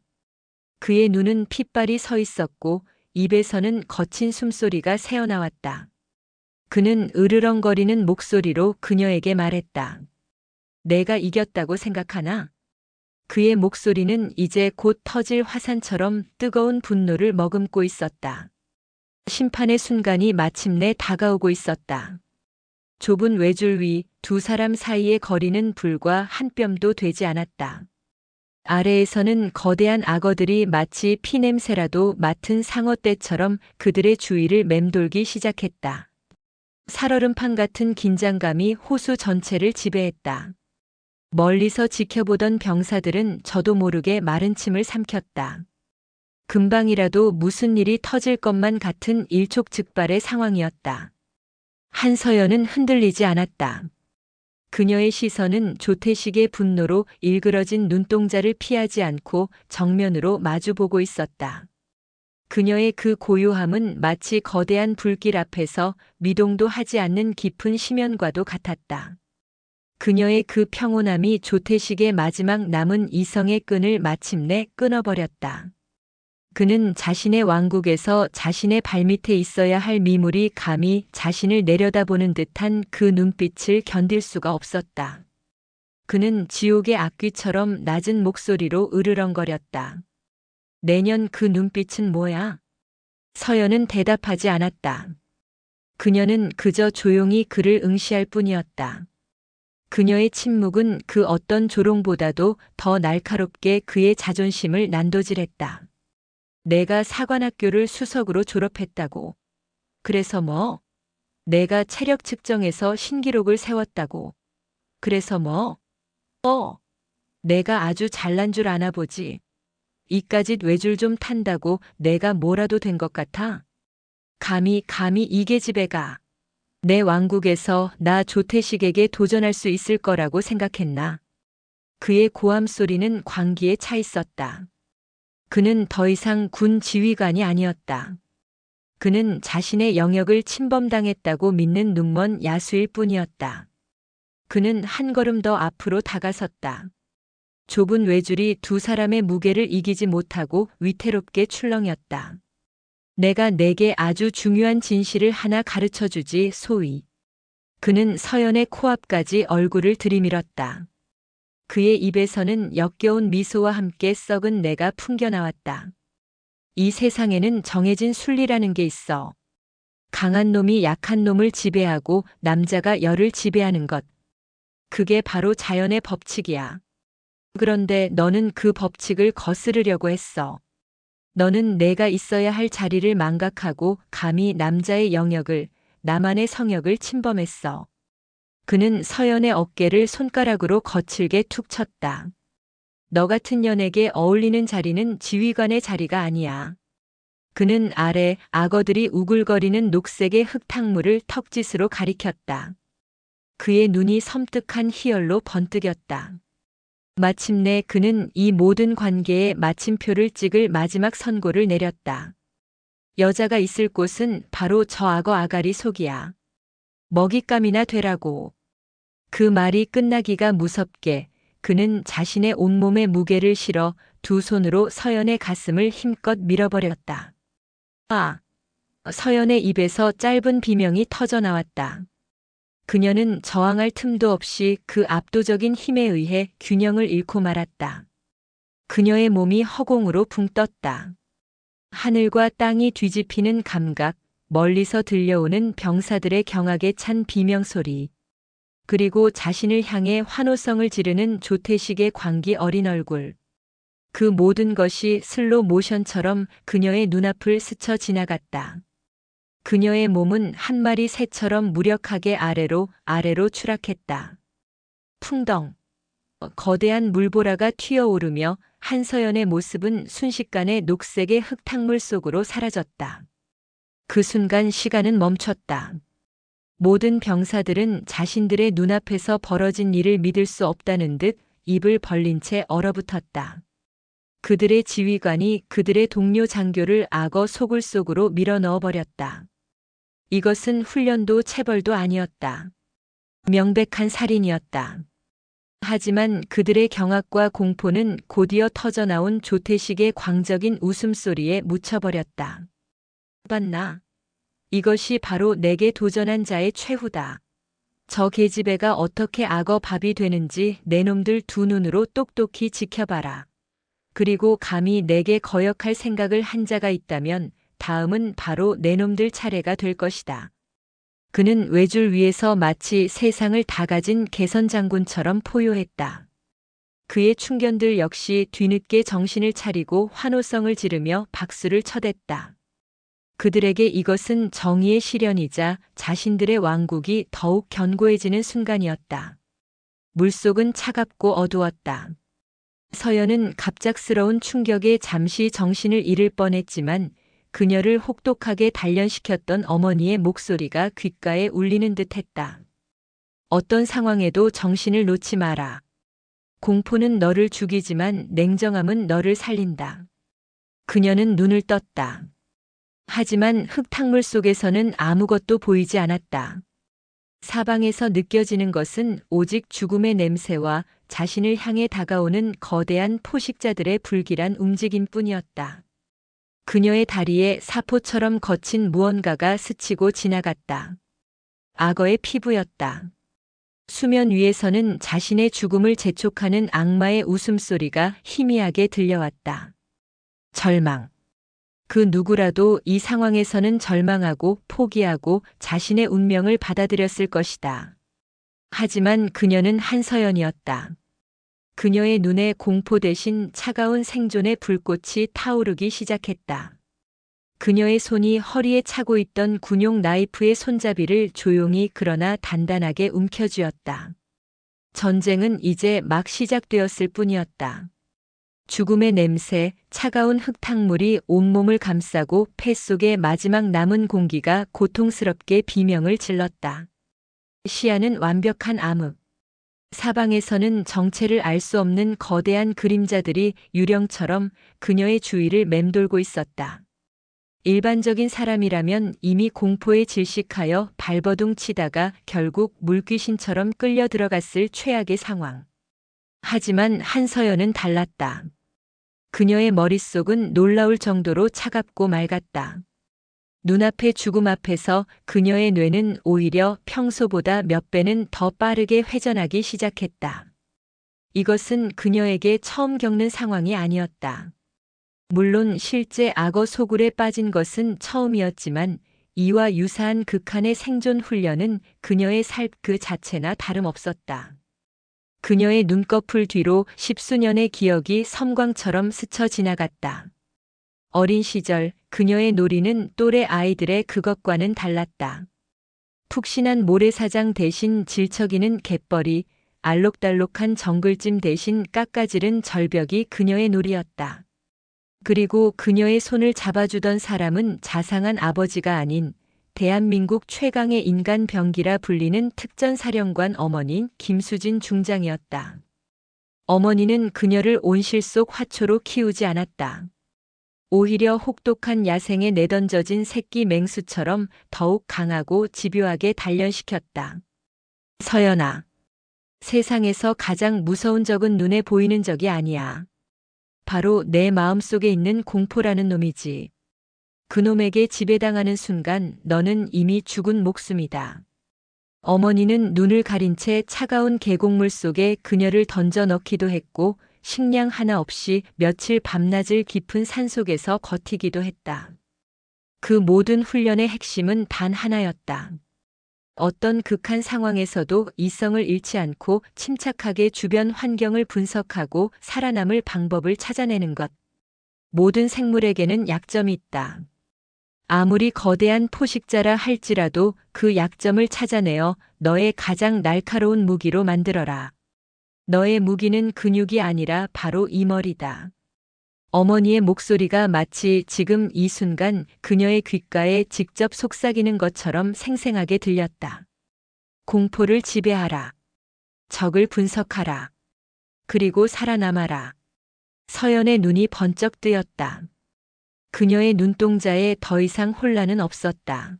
그의 눈은 핏발이 서 있었고 입에서는 거친 숨소리가 새어나왔다. 그는 으르렁거리는 목소리로 그녀에게 말했다. 내가 이겼다고 생각하나? 그의 목소리는 이제 곧 터질 화산처럼 뜨거운 분노를 머금고 있었다. 심판의 순간이 마침내 다가오고 있었다. 좁은 외줄 위 두 사람 사이의 거리는 불과 한 뼘도 되지 않았다. 아래에서는 거대한 악어들이 마치 피냄새라도 맡은 상어떼처럼 그들의 주위를 맴돌기 시작했다. 살얼음판 같은 긴장감이 호수 전체를 지배했다. 멀리서 지켜보던 병사들은 저도 모르게 마른 침을 삼켰다. 금방이라도 무슨 일이 터질 것만 같은 일촉즉발의 상황이었다. 한서연은 흔들리지 않았다. 그녀의 시선은 조태식의 분노로 일그러진 눈동자를 피하지 않고 정면으로 마주보고 있었다. 그녀의 그 고요함은 마치 거대한 불길 앞에서 미동도 하지 않는 깊은 심연과도 같았다. 그녀의 그 평온함이 조태식의 마지막 남은 이성의 끈을 마침내 끊어버렸다. 그는 자신의 왕국에서 자신의 발밑에 있어야 할 미물이 감히 자신을 내려다보는 듯한 그 눈빛을 견딜 수가 없었다. 그는 지옥의 악귀처럼 낮은 목소리로 으르렁거렸다. 내년 그 눈빛은 뭐야? 서연은 대답하지 않았다. 그녀는 그저 조용히 그를 응시할 뿐이었다. 그녀의 침묵은 그 어떤 조롱보다도 더 날카롭게 그의 자존심을 난도질했다. 내가 사관학교를 수석으로 졸업했다고. 그래서 뭐? 내가 체력 측정에서 신기록을 세웠다고. 그래서 뭐? 내가 아주 잘난 줄 아나 보지. 이까짓 외줄 좀 탄다고 내가 뭐라도 된 것 같아? 감히 이게 집에 가. 내 왕국에서 나 조태식에게 도전할 수 있을 거라고 생각했나? 그의 고함 소리는 광기에 차 있었다. 그는 더 이상 군 지휘관이 아니었다. 그는 자신의 영역을 침범당했다고 믿는 눈먼 야수일 뿐이었다. 그는 한 걸음 더 앞으로 다가섰다. 좁은 외줄이 두 사람의 무게를 이기지 못하고 위태롭게 출렁였다. 내가 내게 아주 중요한 진실을 하나 가르쳐 주지, 소위. 그는 서연의 코앞까지 얼굴을 들이밀었다. 그의 입에서는 역겨운 미소와 함께 썩은 내가 풍겨나왔다. 이 세상에는 정해진 순리라는 게 있어. 강한 놈이 약한 놈을 지배하고 남자가 여를 지배하는 것. 그게 바로 자연의 법칙이야. 그런데 너는 그 법칙을 거스르려고 했어. 너는 내가 있어야 할 자리를 망각하고 감히 남자의 영역을, 나만의 성역을 침범했어. 그는 서연의 어깨를 손가락으로 거칠게 툭 쳤다. 너 같은 년에게 어울리는 자리는 지휘관의 자리가 아니야. 그는 아래 악어들이 우글거리는 녹색의 흙탕물을 턱짓으로 가리켰다. 그의 눈이 섬뜩한 희열로 번뜩였다. 마침내 그는 이 모든 관계에 마침표를 찍을 마지막 선고를 내렸다. 여자가 있을 곳은 바로 저 악어 아가리 속이야. 먹잇감이나 되라고. 그 말이 끝나기가 무섭게 그는 자신의 온몸에 무게를 실어 두 손으로 서연의 가슴을 힘껏 밀어버렸다. 아! 서연의 입에서 짧은 비명이 터져 나왔다. 그녀는 저항할 틈도 없이 그 압도적인 힘에 의해 균형을 잃고 말았다. 그녀의 몸이 허공으로 붕 떴다. 하늘과 땅이 뒤집히는 감각, 멀리서 들려오는 병사들의 경악에 찬 비명소리, 그리고 자신을 향해 환호성을 지르는 조태식의 광기 어린 얼굴. 그 모든 것이 슬로 모션처럼 그녀의 눈앞을 스쳐 지나갔다. 그녀의 몸은 한 마리 새처럼 무력하게 아래로 추락했다. 풍덩. 거대한 물보라가 튀어오르며 한서연의 모습은 순식간에 녹색의 흙탕물 속으로 사라졌다. 그 순간 시간은 멈췄다. 모든 병사들은 자신들의 눈앞에서 벌어진 일을 믿을 수 없다는 듯 입을 벌린 채 얼어붙었다. 그들의 지휘관이 그들의 동료 장교를 악어 소굴 속으로 밀어 넣어버렸다. 이것은 훈련도 체벌도 아니었다. 명백한 살인이었다. 하지만 그들의 경악과 공포는 곧이어 터져나온 조태식의 광적인 웃음소리에 묻혀버렸다. 봤나? 이것이 바로 내게 도전한 자의 최후다. 저 계집애가 어떻게 악어 밥이 되는지 내 놈들 두 눈으로 똑똑히 지켜봐라. 그리고 감히 내게 거역할 생각을 한 자가 있다면 다음은 바로 내 놈들 차례가 될 것이다. 그는 외줄 위에서 마치 세상을 다 가진 개선장군처럼 포효했다. 그의 충견들 역시 뒤늦게 정신을 차리고 환호성을 지르며 박수를 쳐댔다. 그들에게 이것은 정의의 실현이자 자신들의 왕국이 더욱 견고해지는 순간이었다. 물속은 차갑고 어두웠다. 서연은 갑작스러운 충격에 잠시 정신을 잃을 뻔했지만 그녀를 혹독하게 단련시켰던 어머니의 목소리가 귓가에 울리는 듯했다. 어떤 상황에도 정신을 놓지 마라. 공포는 너를 죽이지만 냉정함은 너를 살린다. 그녀는 눈을 떴다. 하지만 흙탕물 속에서는 아무것도 보이지 않았다. 사방에서 느껴지는 것은 오직 죽음의 냄새와 자신을 향해 다가오는 거대한 포식자들의 불길한 움직임뿐이었다. 그녀의 다리에 사포처럼 거친 무언가가 스치고 지나갔다. 악어의 피부였다. 수면 위에서는 자신의 죽음을 재촉하는 악마의 웃음소리가 희미하게 들려왔다. 절망. 그 누구라도 이 상황에서는 절망하고 포기하고 자신의 운명을 받아들였을 것이다. 하지만 그녀는 한서연이었다. 그녀의 눈에 공포 대신 차가운 생존의 불꽃이 타오르기 시작했다. 그녀의 손이 허리에 차고 있던 군용 나이프의 손잡이를 조용히 그러나 단단하게 움켜쥐었다. 전쟁은 이제 막 시작되었을 뿐이었다. 죽음의 냄새, 차가운 흙탕물이 온몸을 감싸고 폐 속의 마지막 남은 공기가 고통스럽게 비명을 질렀다. 시야는 완벽한 암흑. 사방에서는 정체를 알 수 없는 거대한 그림자들이 유령처럼 그녀의 주위를 맴돌고 있었다. 일반적인 사람이라면 이미 공포에 질식하여 발버둥 치다가 결국 물귀신처럼 끌려 들어갔을 최악의 상황. 하지만 한서연은 달랐다. 그녀의 머릿속은 놀라울 정도로 차갑고 맑았다. 눈앞의 죽음 앞에서 그녀의 뇌는 오히려 평소보다 몇 배는 더 빠르게 회전하기 시작했다. 이것은 그녀에게 처음 겪는 상황이 아니었다. 물론 실제 악어 소굴에 빠진 것은 처음이었지만 이와 유사한 극한의 생존 훈련은 그녀의 삶 그 자체나 다름없었다. 그녀의 눈꺼풀 뒤로 십수년의 기억이 섬광처럼 스쳐 지나갔다. 어린 시절 그녀의 놀이는 또래 아이들의 그것과는 달랐다. 푹신한 모래사장 대신 질척이는 갯벌이, 알록달록한 정글짐 대신 깎아지른 절벽이 그녀의 놀이였다. 그리고 그녀의 손을 잡아주던 사람은 자상한 아버지가 아닌 대한민국 최강의 인간 병기라 불리는 특전사령관 어머니인 김수진 중장이었다. 어머니는 그녀를 온실 속 화초로 키우지 않았다. 오히려 혹독한 야생에 내던져진 새끼 맹수처럼 더욱 강하고 집요하게 단련시켰다. 서연아, 세상에서 가장 무서운 적은 눈에 보이는 적이 아니야. 바로 내 마음속에 있는 공포라는 놈이지. 그놈에게 지배당하는 순간 너는 이미 죽은 목숨이다. 어머니는 눈을 가린 채 차가운 계곡물 속에 그녀를 던져 넣기도 했고 식량 하나 없이 며칠 밤낮을 깊은 산속에서 버티기도 했다. 그 모든 훈련의 핵심은 단 하나였다. 어떤 극한 상황에서도 이성을 잃지 않고 침착하게 주변 환경을 분석하고 살아남을 방법을 찾아내는 것. 모든 생물에게는 약점이 있다. 아무리 거대한 포식자라 할지라도 그 약점을 찾아내어 너의 가장 날카로운 무기로 만들어라. 너의 무기는 근육이 아니라 바로 이 머리다. 어머니의 목소리가 마치 지금 이 순간 그녀의 귓가에 직접 속삭이는 것처럼 생생하게 들렸다. 공포를 지배하라. 적을 분석하라. 그리고 살아남아라. 서연의 눈이 번쩍 뜨였다. 그녀의 눈동자에 더 이상 혼란은 없었다.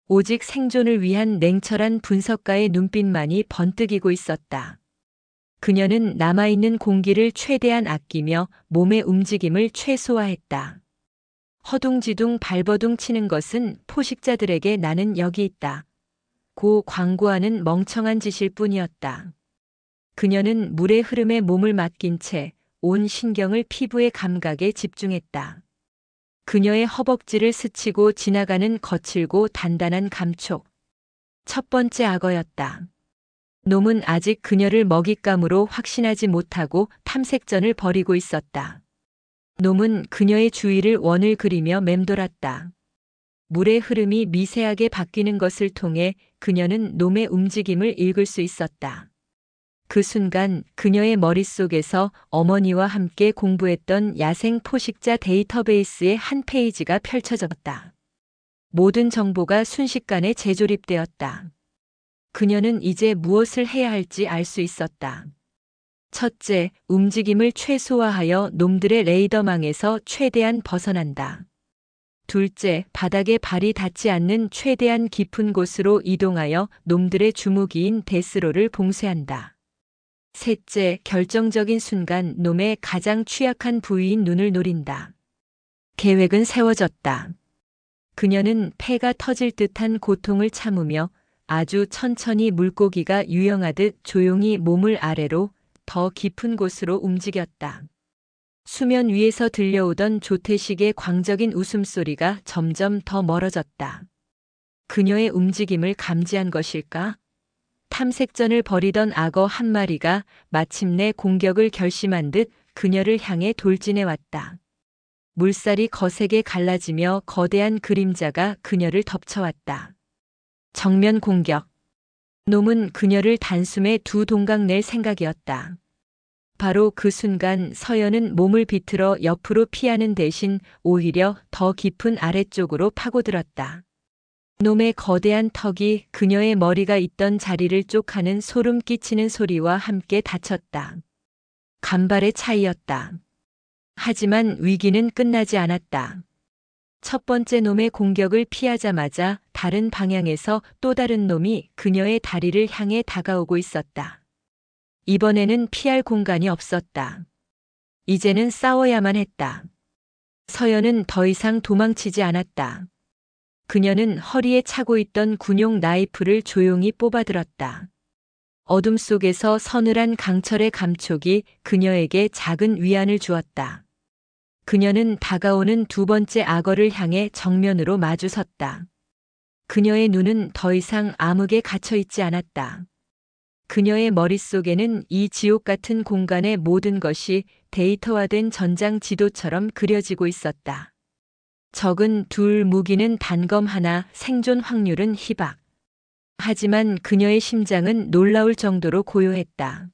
오직 생존을 위한 냉철한 분석가의 눈빛만이 번뜩이고 있었다. 그녀는 남아있는 공기를 최대한 아끼며 몸의 움직임을 최소화했다. 허둥지둥 발버둥 치는 것은 포식자들에게 나는 여기 있다. 고 광고하는 멍청한 짓일 뿐이었다. 그녀는 물의 흐름에 몸을 맡긴 채 온 신경을 피부의 감각에 집중했다. 그녀의 허벅지를 스치고 지나가는 거칠고 단단한 감촉. 첫 번째 악어였다. 놈은 아직 그녀를 먹잇감으로 확신하지 못하고 탐색전을 벌이고 있었다. 놈은 그녀의 주위를 원을 그리며 맴돌았다. 물의 흐름이 미세하게 바뀌는 것을 통해 그녀는 놈의 움직임을 읽을 수 있었다. 그 순간 그녀의 머릿속에서 어머니와 함께 공부했던 야생 포식자 데이터베이스의 한 페이지가 펼쳐졌다. 모든 정보가 순식간에 재조립되었다. 그녀는 이제 무엇을 해야 할지 알 수 있었다. 첫째, 움직임을 최소화하여 놈들의 레이더망에서 최대한 벗어난다. 둘째, 바닥에 발이 닿지 않는 최대한 깊은 곳으로 이동하여 놈들의 주무기인 데스로를 봉쇄한다. 셋째, 결정적인 순간 놈의 가장 취약한 부위인 눈을 노린다. 계획은 세워졌다. 그녀는 폐가 터질 듯한 고통을 참으며 아주 천천히 물고기가 유영하듯 조용히 몸을 아래로 더 깊은 곳으로 움직였다. 수면 위에서 들려오던 조태식의 광적인 웃음소리가 점점 더 멀어졌다. 그녀의 움직임을 감지한 것일까? 탐색전을 벌이던 악어 한 마리가 마침내 공격을 결심한 듯 그녀를 향해 돌진해 왔다. 물살이 거세게 갈라지며 거대한 그림자가 그녀를 덮쳐왔다. 정면 공격. 놈은 그녀를 단숨에 두 동강 낼 생각이었다. 바로 그 순간 서연은 몸을 비틀어 옆으로 피하는 대신 오히려 더 깊은 아래쪽으로 파고들었다. 놈의 거대한 턱이 그녀의 머리가 있던 자리를 쪽하는 소름 끼치는 소리와 함께 닫혔다. 간발의 차이였다. 하지만 위기는 끝나지 않았다. 첫 번째 놈의 공격을 피하자마자 다른 방향에서 또 다른 놈이 그녀의 다리를 향해 다가오고 있었다. 이번에는 피할 공간이 없었다. 이제는 싸워야만 했다. 서연은 더 이상 도망치지 않았다. 그녀는 허리에 차고 있던 군용 나이프를 조용히 뽑아들었다. 어둠 속에서 서늘한 강철의 감촉이 그녀에게 작은 위안을 주었다. 그녀는 다가오는 두 번째 악어를 향해 정면으로 마주섰다. 그녀의 눈은 더 이상 암흑에 갇혀 있지 않았다. 그녀의 머릿속에는 이 지옥 같은 공간의 모든 것이 데이터화된 전장 지도처럼 그려지고 있었다. 적은 둘, 무기는 단검 하나, 생존 확률은 희박. 하지만 그녀의 심장은 놀라울 정도로 고요했다.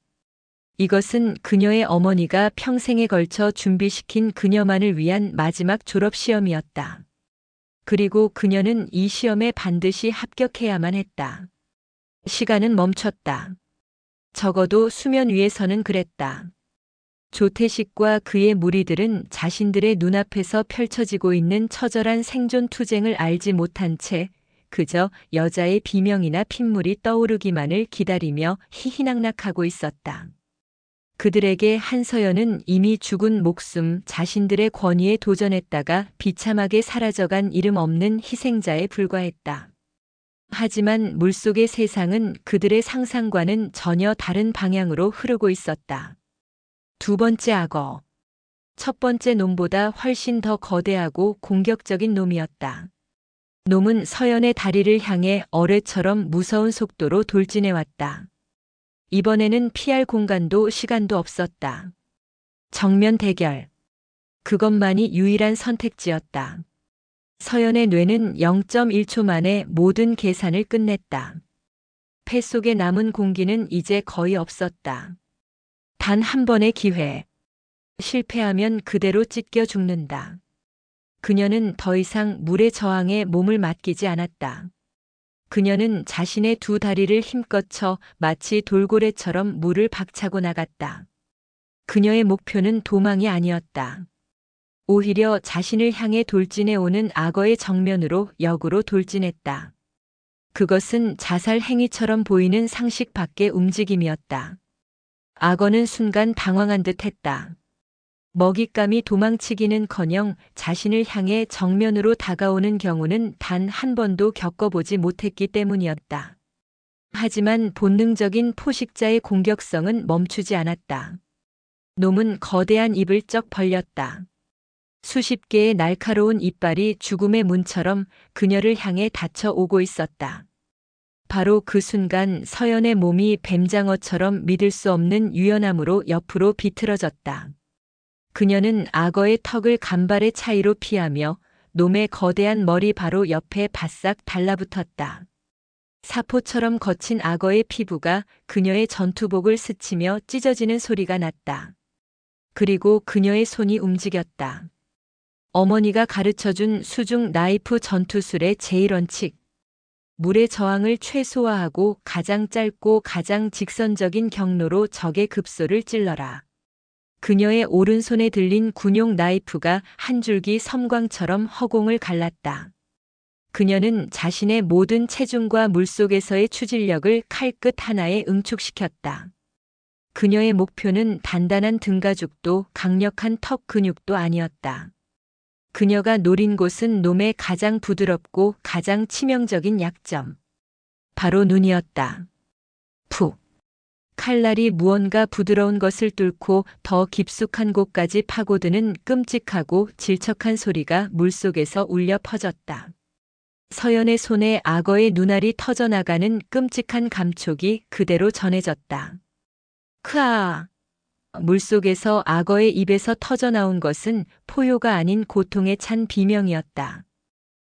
이것은 그녀의 어머니가 평생에 걸쳐 준비시킨 그녀만을 위한 마지막 졸업 시험이었다. 그리고 그녀는 이 시험에 반드시 합격해야만 했다. 시간은 멈췄다. 적어도 수면 위에서는 그랬다. 조태식과 그의 무리들은 자신들의 눈앞에서 펼쳐지고 있는 처절한 생존 투쟁을 알지 못한 채 그저 여자의 비명이나 핏물이 떠오르기만을 기다리며 희희낙낙하고 있었다. 그들에게 한서연은 이미 죽은 목숨, 자신들의 권위에 도전했다가 비참하게 사라져간 이름 없는 희생자에 불과했다. 하지만 물속의 세상은 그들의 상상과는 전혀 다른 방향으로 흐르고 있었다. 두 번째 악어. 첫 번째 놈보다 훨씬 더 거대하고 공격적인 놈이었다. 놈은 서연의 다리를 향해 어뢰처럼 무서운 속도로 돌진해왔다. 이번에는 피할 공간도 시간도 없었다. 정면 대결. 그것만이 유일한 선택지였다. 서연의 뇌는 0.1초 만에 모든 계산을 끝냈다. 폐 속에 남은 공기는 이제 거의 없었다. 단 한 번의 기회. 실패하면 그대로 찢겨 죽는다. 그녀는 더 이상 물의 저항에 몸을 맡기지 않았다. 그녀는 자신의 두 다리를 힘껏 쳐 마치 돌고래처럼 물을 박차고 나갔다. 그녀의 목표는 도망이 아니었다. 오히려 자신을 향해 돌진해 오는 악어의 정면으로 역으로 돌진했다. 그것은 자살 행위처럼 보이는 상식 밖의 움직임이었다. 악어는 순간 당황한 듯 했다. 먹잇감이 도망치기는커녕 자신을 향해 정면으로 다가오는 경우는 단 한 번도 겪어보지 못했기 때문이었다. 하지만 본능적인 포식자의 공격성은 멈추지 않았다. 놈은 거대한 입을 쩍 벌렸다. 수십 개의 날카로운 이빨이 죽음의 문처럼 그녀를 향해 닫혀오고 있었다. 바로 그 순간 서연의 몸이 뱀장어처럼 믿을 수 없는 유연함으로 옆으로 비틀어졌다. 그녀는 악어의 턱을 간발의 차이로 피하며 놈의 거대한 머리 바로 옆에 바싹 달라붙었다. 사포처럼 거친 악어의 피부가 그녀의 전투복을 스치며 찢어지는 소리가 났다. 그리고 그녀의 손이 움직였다. 어머니가 가르쳐준 수중 나이프 전투술의 제일 원칙. 물의 저항을 최소화하고 가장 짧고 가장 직선적인 경로로 적의 급소를 찔러라. 그녀의 오른손에 들린 군용 나이프가 한 줄기 섬광처럼 허공을 갈랐다. 그녀는 자신의 모든 체중과 물속에서의 추진력을 칼끝 하나에 응축시켰다. 그녀의 목표는 단단한 등가죽도 강력한 턱 근육도 아니었다. 그녀가 노린 곳은 놈의 가장 부드럽고 가장 치명적인 약점. 바로 눈이었다. 푹. 칼날이 무언가 부드러운 것을 뚫고 더 깊숙한 곳까지 파고드는 끔찍하고 질척한 소리가 물속에서 울려 퍼졌다. 서연의 손에 악어의 눈알이 터져나가는 끔찍한 감촉이 그대로 전해졌다. 크아! 물속에서 악어의 입에서 터져나온 것은 포효가 아닌 고통에 찬 비명이었다.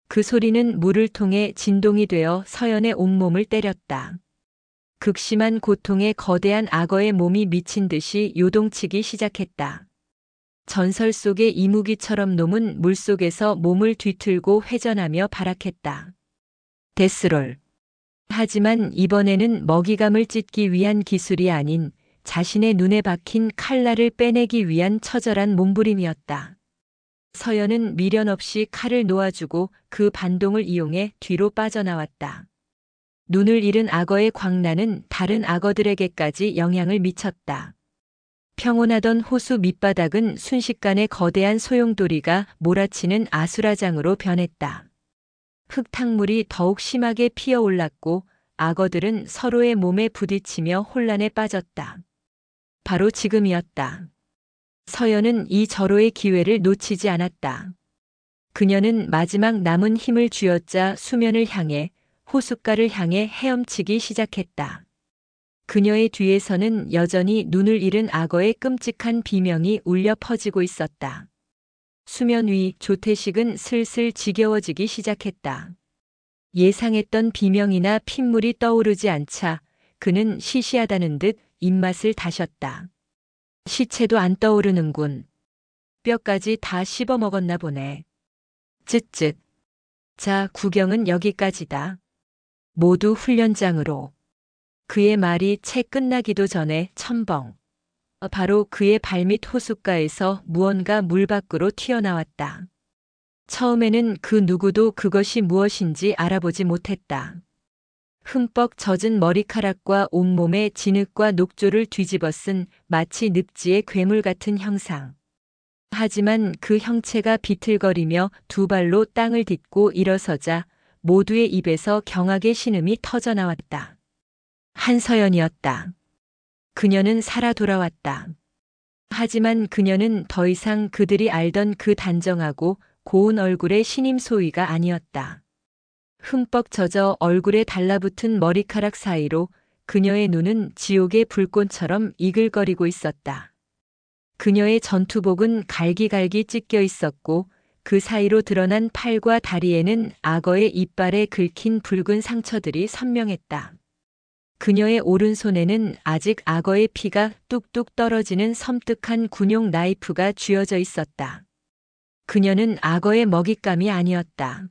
그 소리는 물을 통해 진동이 되어 서연의 온몸을 때렸다. 극심한 고통에 거대한 악어의 몸이 미친 듯이 요동치기 시작했다. 전설 속의 이무기처럼 놈은 물속에서 몸을 뒤틀고 회전하며 발악했다. 데스롤. 하지만 이번에는 먹이감을 찢기 위한 기술이 아닌 자신의 눈에 박힌 칼날을 빼내기 위한 처절한 몸부림이었다. 서연은 미련 없이 칼을 놓아주고 그 반동을 이용해 뒤로 빠져나왔다. 눈을 잃은 악어의 광란은 다른 악어들에게까지 영향을 미쳤다. 평온하던 호수 밑바닥은 순식간에 거대한 소용돌이가 몰아치는 아수라장으로 변했다. 흙탕물이 더욱 심하게 피어올랐고 악어들은 서로의 몸에 부딪히며 혼란에 빠졌다. 바로 지금이었다. 서연은 이 절호의 기회를 놓치지 않았다. 그녀는 마지막 남은 힘을 쥐어짜 수면을 향해 호숫가를 향해 헤엄치기 시작했다. 그녀의 뒤에서는 여전히 눈을 잃은 악어의 끔찍한 비명이 울려 퍼지고 있었다. 수면 위 조태식은 슬슬 지겨워지기 시작했다. 예상했던 비명이나 핏물이 떠오르지 않자 그는 시시하다는 듯 입맛을 다셨다. 시체도 안 떠오르는군. 뼈까지 다 씹어 먹었나 보네. 쯧쯧. 자, 구경은 여기까지다. 모두 훈련장으로. 그의 말이 채 끝나기도 전에 첨벙. 바로 그의 발밑 호숫가에서 무언가 물 밖으로 튀어나왔다. 처음에는 그 누구도 그것이 무엇인지 알아보지 못했다. 흠뻑 젖은 머리카락과 온몸에 진흙과 녹조를 뒤집어 쓴 마치 늪지의 괴물 같은 형상. 하지만 그 형체가 비틀거리며 두 발로 땅을 딛고 일어서자 모두의 입에서 경악의 신음이 터져나왔다. 한서연이었다. 그녀는 살아 돌아왔다. 하지만 그녀는 더 이상 그들이 알던 그 단정하고 고운 얼굴의 신임 소위가 아니었다. 흠뻑 젖어 얼굴에 달라붙은 머리카락 사이로 그녀의 눈은 지옥의 불꽃처럼 이글거리고 있었다. 그녀의 전투복은 갈기갈기 찢겨 있었고 그 사이로 드러난 팔과 다리에는 악어의 이빨에 긁힌 붉은 상처들이 선명했다. 그녀의 오른손에는 아직 악어의 피가 뚝뚝 떨어지는 섬뜩한 군용 나이프가 쥐어져 있었다. 그녀는 악어의 먹잇감이 아니었다.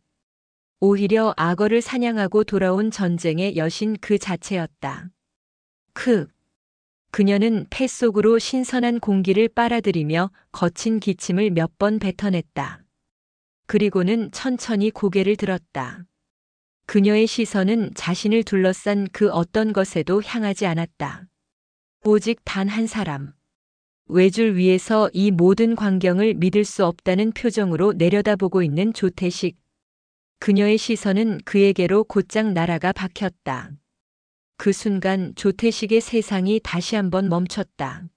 오히려 악어를 사냥하고 돌아온 전쟁의 여신 그 자체였다. 그녀는 폐 속으로 신선한 공기를 빨아들이며 거친 기침을 몇 번 뱉어냈다. 그리고는 천천히 고개를 들었다. 그녀의 시선은 자신을 둘러싼 그 어떤 것에도 향하지 않았다. 오직 단 한 사람. 외줄 위에서 이 모든 광경을 믿을 수 없다는 표정으로 내려다보고 있는 조태식. 그녀의 시선은 그에게로 곧장 날아가 박혔다. 그 순간 조태식의 세상이 다시 한번 멈췄다.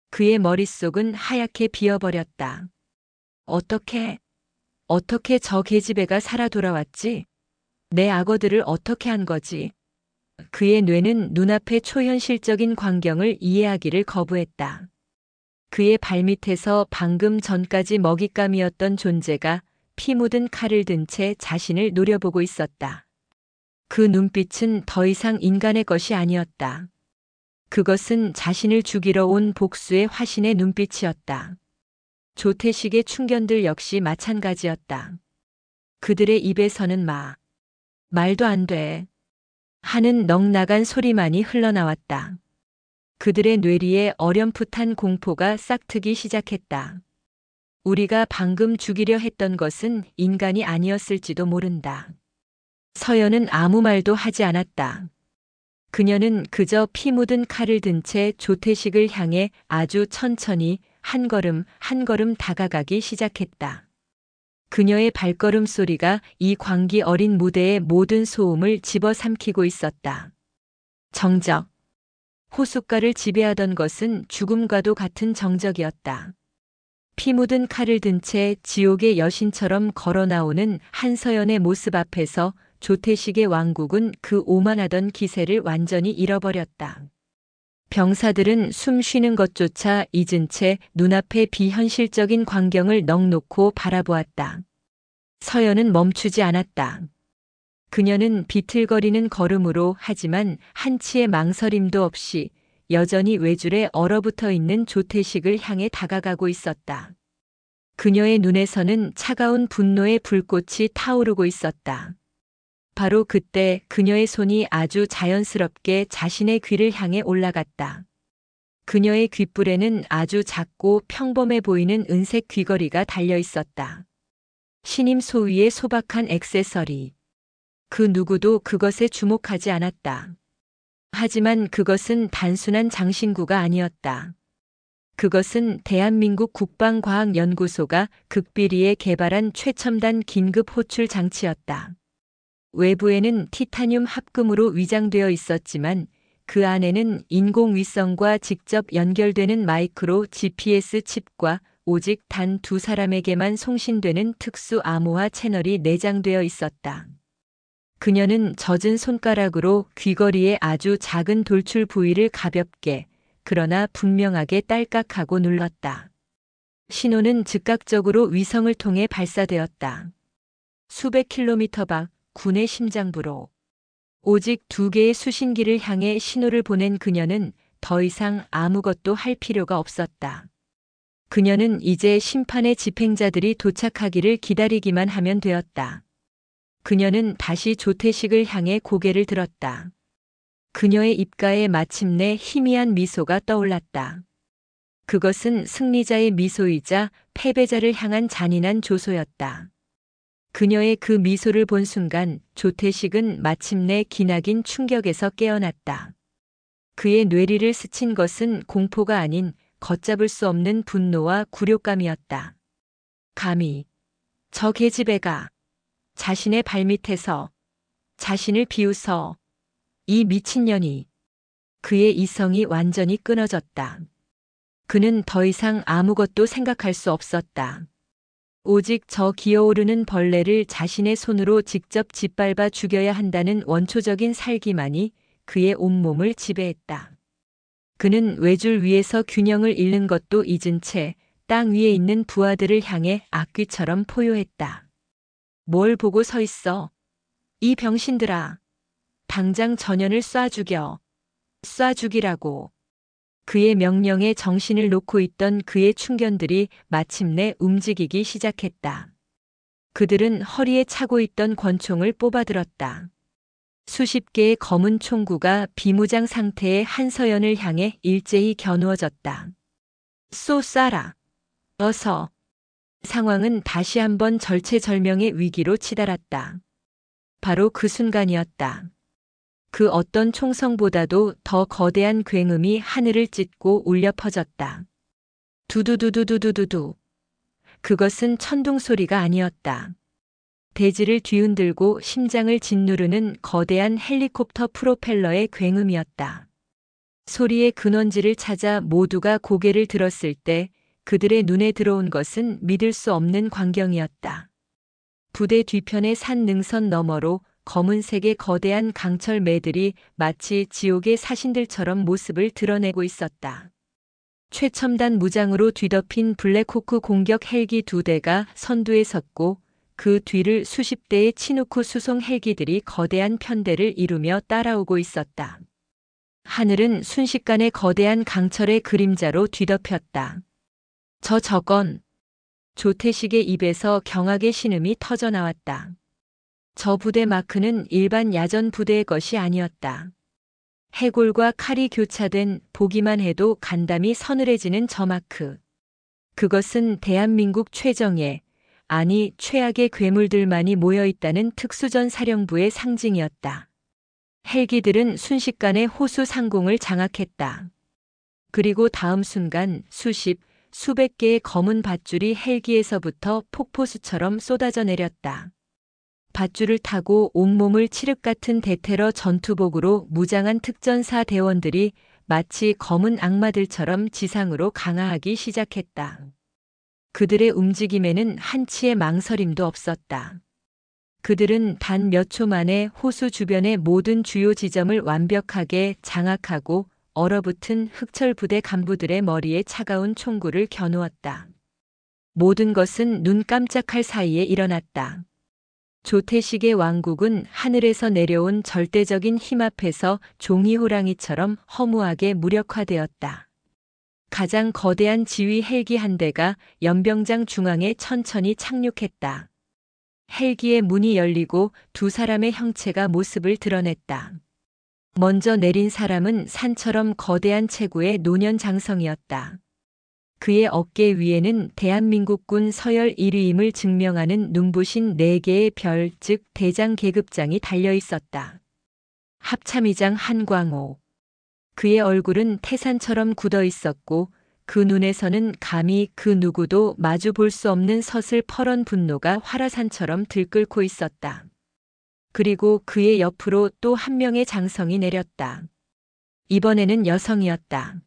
그의 머릿속은 하얗게 비어버렸다. 어떻게 저 계집애가 살아 돌아왔지? 내 악어들을 어떻게 한 거지? 그의 뇌는 눈앞의 초현실적인 광경을 이해하기를 거부했다. 그의 발밑에서 방금 전까지 먹잇감이었던 존재가 피 묻은 칼을 든 채 자신을 노려보고 있었다. 그 눈빛은 더 이상 인간의 것이 아니었다. 그것은 자신을 죽이러 온 복수의 화신의 눈빛이었다. 조태식의 충견들 역시 마찬가지였다. 그들의 입에서는 말도 안 돼. 하는 넋나간 소리만이 흘러나왔다. 그들의 뇌리에 어렴풋한 공포가 싹트기 시작했다. 우리가 방금 죽이려 했던 것은 인간이 아니었을지도 모른다. 서연은 아무 말도 하지 않았다. 그녀는 그저 피 묻은 칼을 든 채 조태식을 향해 아주 천천히 한 걸음 한 걸음 다가가기 시작했다. 그녀의 발걸음 소리가 이 광기 어린 무대의 모든 소음을 집어삼키고 있었다. 정적. 호숫가를 지배하던 것은 죽음과도 같은 정적이었다. 피 묻은 칼을 든 채 지옥의 여신처럼 걸어 나오는 한서연의 모습 앞에서 조태식의 왕국은 그 오만하던 기세를 완전히 잃어버렸다. 병사들은 숨 쉬는 것조차 잊은 채 눈앞의 비현실적인 광경을 넋놓고 바라보았다. 서연은 멈추지 않았다. 그녀는 비틀거리는 걸음으로 하지만 한치의 망설임도 없이 여전히 외줄에 얼어붙어 있는 조태식을 향해 다가가고 있었다. 그녀의 눈에서는 차가운 분노의 불꽃이 타오르고 있었다. 바로 그때 그녀의 손이 아주 자연스럽게 자신의 귀를 향해 올라갔다. 그녀의 귓불에는 아주 작고 평범해 보이는 은색 귀걸이가 달려 있었다. 신임 소위의 소박한 액세서리. 그 누구도 그것에 주목하지 않았다. 하지만 그것은 단순한 장신구가 아니었다. 그것은 대한민국 국방과학연구소가 극비리에 개발한 최첨단 긴급 호출 장치였다. 외부에는 티타늄 합금으로 위장되어 있었지만 그 안에는 인공위성과 직접 연결되는 마이크로 GPS 칩과 오직 단 2사람에게만 송신되는 특수 암호화 채널이 내장되어 있었다. 그녀는 젖은 손가락으로 귀걸이의 아주 작은 돌출 부위를 가볍게 그러나 분명하게 딸깍하고 눌렀다. 신호는 즉각적으로 위성을 통해 발사되었다. 수백 킬로미터 밖 군의 심장부로 오직 2개의 수신기를 향해 신호를 보낸 그녀는 더 이상 아무것도 할 필요가 없었다. 그녀는 이제 심판의 집행자들이 도착하기를 기다리기만 하면 되었다. 그녀는 다시 조태식을 향해 고개를 들었다. 그녀의 입가에 마침내 희미한 미소가 떠올랐다. 그것은 승리자의 미소이자 패배자를 향한 잔인한 조소였다. 그녀의 그 미소를 본 순간 조태식은 마침내 기나긴 충격에서 깨어났다. 그의 뇌리를 스친 것은 공포가 아닌 걷잡을 수 없는 분노와 굴욕감이었다. 감히 저 계집애가 자신의 발밑에서 자신을 비웃어 이 미친년이. 그의 이성이 완전히 끊어졌다. 그는 더 이상 아무것도 생각할 수 없었다. 오직 저 기어오르는 벌레를 자신의 손으로 직접 짓밟아 죽여야 한다는 원초적인 살기만이 그의 온몸을 지배했다. 그는 외줄 위에서 균형을 잃는 것도 잊은 채 땅 위에 있는 부하들을 향해 악귀처럼 포효했다. 뭘 보고 서 있어? 이 병신들아. 당장 전연을 쏴 죽여. 쏴 죽이라고. 그의 명령에 정신을 놓고 있던 그의 충견들이 마침내 움직이기 시작했다. 그들은 허리에 차고 있던 권총을 뽑아들었다. 수십 개의 검은 총구가 비무장 상태의 한서연을 향해 일제히 겨누어졌다. 쏘 쏴라. 어서. 상황은 다시 한번 절체절명의 위기로 치달았다. 바로 그 순간이었다. 그 어떤 총성보다도 더 거대한 굉음이 하늘을 찢고 울려 퍼졌다. 두두두두두두두. 그것은 천둥 소리가 아니었다. 대지를 뒤흔들고 심장을 짓누르는 거대한 헬리콥터 프로펠러의 굉음이었다. 소리의 근원지를 찾아 모두가 고개를 들었을 때 그들의 눈에 들어온 것은 믿을 수 없는 광경이었다. 부대 뒤편의 산 능선 너머로 검은색의 거대한 강철 매들이 마치 지옥의 사신들처럼 모습을 드러내고 있었다. 최첨단 무장으로 뒤덮인 블랙호크 공격 헬기 2대가 선두에 섰고 그 뒤를 수십 대의 치누크 수송 헬기들이 거대한 편대를 이루며 따라오고 있었다. 하늘은 순식간에 거대한 강철의 그림자로 뒤덮였다. 저건. 조태식의 입에서 경악의 신음이 터져 나왔다. 저 부대 마크는 일반 야전 부대의 것이 아니었다. 해골과 칼이 교차된 보기만 해도 간담이 서늘해지는 저 마크. 그것은 대한민국 최정예, 아니 최악의 괴물들만이 모여있다는 특수전 사령부의 상징이었다. 헬기들은 순식간에 호수 상공을 장악했다. 그리고 다음 순간 수백 개의 검은 밧줄이 헬기에서부터 폭포수처럼 쏟아져 내렸다. 밧줄을 타고 온몸을 칠흑 같은 대테러 전투복으로 무장한 특전사 대원들이 마치 검은 악마들처럼 지상으로 강하하기 시작했다. 그들의 움직임에는 한치의 망설임도 없었다. 그들은 단 몇 초 만에 호수 주변의 모든 주요 지점을 완벽하게 장악하고 얼어붙은 흑철 부대 간부들의 머리에 차가운 총구를 겨누었다. 모든 것은 눈 깜짝할 사이에 일어났다. 조태식의 왕국은 하늘에서 내려온 절대적인 힘 앞에서 종이 호랑이처럼 허무하게 무력화되었다. 가장 거대한 지휘 헬기 한 대가 연병장 중앙에 천천히 착륙했다. 헬기의 문이 열리고 두 사람의 형체가 모습을 드러냈다. 먼저 내린 사람은 산처럼 거대한 체구의 노년장성이었다. 그의 어깨 위에는 대한민국군 서열 1위임을 증명하는 눈부신 4개의 별, 즉 대장 계급장이 달려 있었다. 합참의장 한광호. 그의 얼굴은 태산처럼 굳어 있었고 그 눈에서는 감히 그 누구도 마주 볼 수 없는 서슬퍼런 분노가 화라산처럼 들끓고 있었다. 그리고 그의 옆으로 또 한 명의 장성이 내렸다. 이번에는 여성이었다.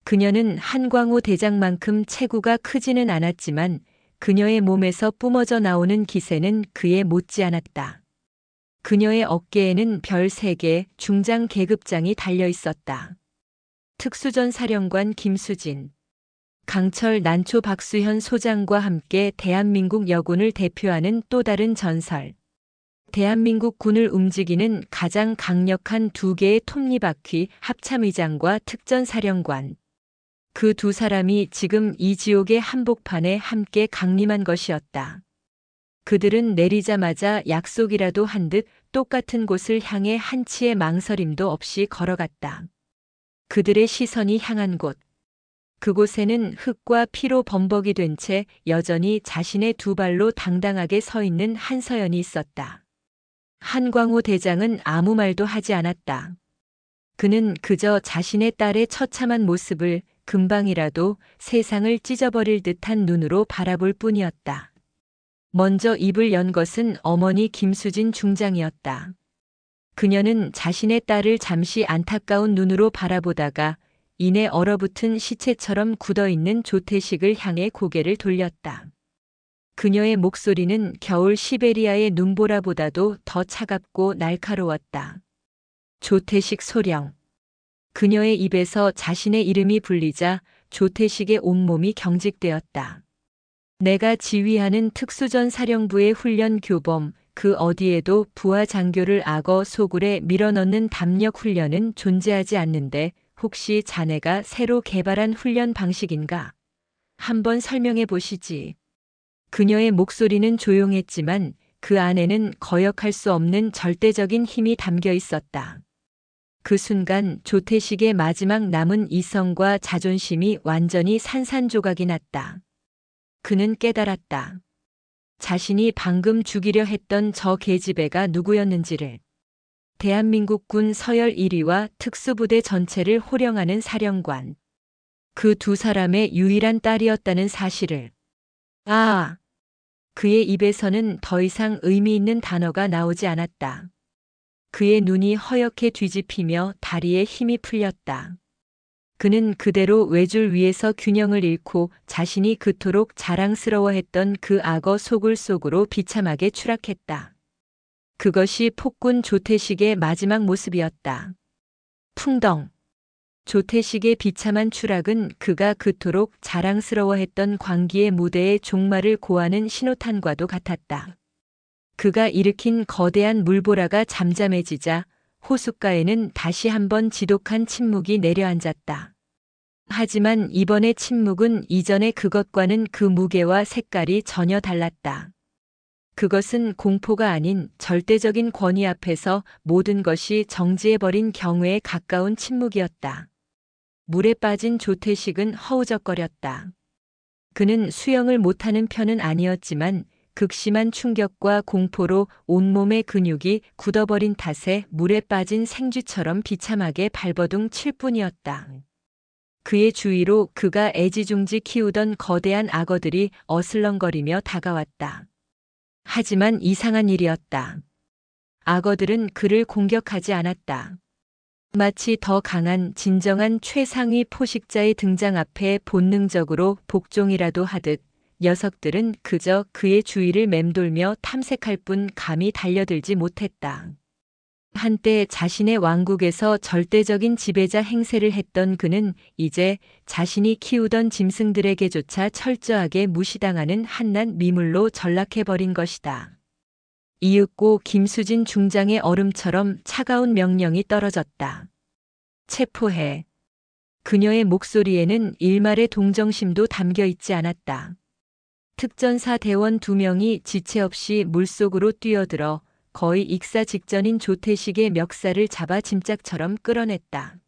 그녀는 한광호 대장만큼 체구가 크지는 않았지만 그녀의 몸에서 뿜어져 나오는 기세는 그에 못지않았다. 그녀의 어깨에는 별 3개 중장 계급장이 달려 있었다. 특수전 사령관 김수진, 강철 난초 박수현 소장과 함께 대한민국 여군을 대표하는 또 다른 전설. 대한민국 군을 움직이는 가장 강력한 2개의 톱니바퀴 합참의장과 특전사령관. 그 두 사람이 지금 이 지옥의 한복판에 함께 강림한 것이었다. 그들은 내리자마자 약속이라도 한 듯 똑같은 곳을 향해 한치의 망설임도 없이 걸어갔다. 그들의 시선이 향한 곳. 그곳에는 흙과 피로 범벅이 된 채 여전히 자신의 2발로 당당하게 서 있는 한서연이 있었다. 한광호 대장은 아무 말도 하지 않았다. 그는 그저 자신의 딸의 처참한 모습을 금방이라도 세상을 찢어버릴 듯한 눈으로 바라볼 뿐이었다. 먼저 입을 연 것은 어머니 김수진 중장이었다. 그녀는 자신의 딸을 잠시 안타까운 눈으로 바라보다가 이내 얼어붙은 시체처럼 굳어있는 조태식을 향해 고개를 돌렸다. 그녀의 목소리는 겨울 시베리아의 눈보라보다도 더 차갑고 날카로웠다. 조태식 소령. 그녀의 입에서 자신의 이름이 불리자 조태식의 온몸이 경직되었다. 내가 지휘하는 특수전 사령부의 훈련 교범, 그 어디에도 부하 장교를 악어 소굴에 밀어넣는 담력 훈련은 존재하지 않는데 혹시 자네가 새로 개발한 훈련 방식인가? 한번 설명해 보시지. 그녀의 목소리는 조용했지만 그 안에는 거역할 수 없는 절대적인 힘이 담겨 있었다. 그 순간 조태식의 마지막 남은 이성과 자존심이 완전히 산산조각이 났다. 그는 깨달았다. 자신이 방금 죽이려 했던 저 계집애가 누구였는지를. 대한민국 군 서열 1위와 특수부대 전체를 호령하는 사령관. 그 두 사람의 유일한 딸이었다는 사실을. 아! 그의 입에서는 더 이상 의미 있는 단어가 나오지 않았다. 그의 눈이 허옇게 뒤집히며 다리에 힘이 풀렸다. 그는 그대로 외줄 위에서 균형을 잃고 자신이 그토록 자랑스러워했던 그 악어 소굴 속으로 비참하게 추락했다. 그것이 폭군 조태식의 마지막 모습이었다. 풍덩. 조태식의 비참한 추락은 그가 그토록 자랑스러워했던 광기의 무대에 종말을 고하는 신호탄과도 같았다. 그가 일으킨 거대한 물보라가 잠잠해지자 호숫가에는 다시 한번 지독한 침묵이 내려앉았다. 하지만 이번의 침묵은 이전의 그것과는 그 무게와 색깔이 전혀 달랐다. 그것은 공포가 아닌 절대적인 권위 앞에서 모든 것이 정지해버린 경우에 가까운 침묵이었다. 물에 빠진 조태식은 허우적거렸다. 그는 수영을 못하는 편은 아니었지만 극심한 충격과 공포로 온몸의 근육이 굳어버린 탓에 물에 빠진 생쥐처럼 비참하게 발버둥 칠 뿐이었다. 그의 주위로 그가 애지중지 키우던 거대한 악어들이 어슬렁거리며 다가왔다. 하지만 이상한 일이었다. 악어들은 그를 공격하지 않았다. 마치 더 강한 진정한 최상위 포식자의 등장 앞에 본능적으로 복종이라도 하듯 녀석들은 그저 그의 주위를 맴돌며 탐색할 뿐 감히 달려들지 못했다. 한때 자신의 왕국에서 절대적인 지배자 행세를 했던 그는 이제 자신이 키우던 짐승들에게조차 철저하게 무시당하는 한낱 미물로 전락해버린 것이다. 이윽고 김수진 중장의 얼음처럼 차가운 명령이 떨어졌다. 체포해. 그녀의 목소리에는 일말의 동정심도 담겨 있지 않았다. 특전사 대원 2명이 지체 없이 물속으로 뛰어들어 거의 익사 직전인 조태식의 멱살을 잡아 짐짝처럼 끌어냈다.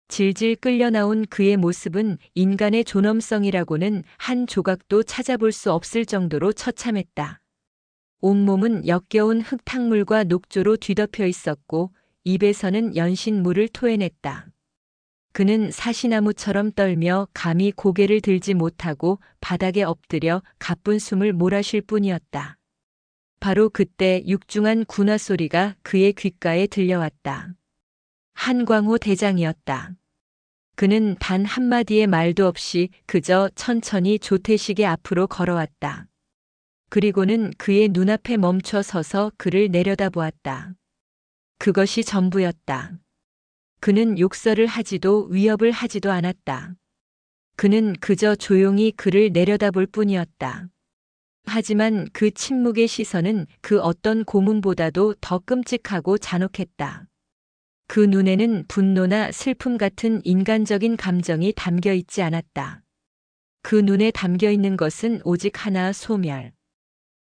질질 끌려나온 그의 모습은 인간의 존엄성이라고는 한 조각도 찾아볼 수 없을 정도로 처참했다. 온몸은 역겨운 흙탕물과 녹조로 뒤덮여 있었고 입에서는 연신 물을 토해냈다. 그는 사시나무처럼 떨며 감히 고개를 들지 못하고 바닥에 엎드려 가쁜 숨을 몰아쉴 뿐이었다. 바로 그때 육중한 군화 소리가 그의 귓가에 들려왔다. 한광호 대장이었다. 그는 단 한마디의 말도 없이 그저 천천히 조태식의 앞으로 걸어왔다. 그리고는 그의 눈앞에 멈춰 서서 그를 내려다보았다. 그것이 전부였다. 그는 욕설을 하지도 위협을 하지도 않았다. 그는 그저 조용히 그를 내려다볼 뿐이었다. 하지만 그 침묵의 시선은 그 어떤 고문보다도 더 끔찍하고 잔혹했다. 그 눈에는 분노나 슬픔 같은 인간적인 감정이 담겨 있지 않았다. 그 눈에 담겨 있는 것은 오직 하나, 소멸.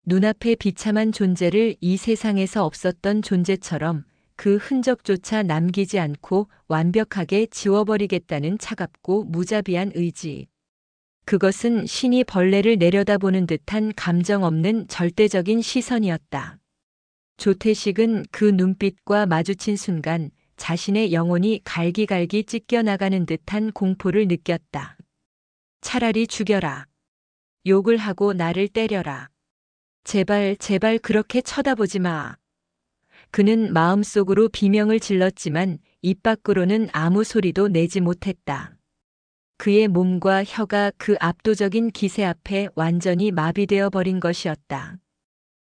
눈앞에 비참한 존재를 이 세상에서 없었던 존재처럼 그 흔적조차 남기지 않고 완벽하게 지워버리겠다는 차갑고 무자비한 의지. 그것은 신이 벌레를 내려다보는 듯한 감정 없는 절대적인 시선이었다. 조태식은 그 눈빛과 마주친 순간 자신의 영혼이 갈기갈기 찢겨나가는 듯한 공포를 느꼈다. 차라리 죽여라. 욕을 하고 나를 때려라. 제발, 제발 그렇게 쳐다보지 마. 그는 마음속으로 비명을 질렀지만 입 밖으로는 아무 소리도 내지 못했다. 그의 몸과 혀가 그 압도적인 기세 앞에 완전히 마비되어 버린 것이었다.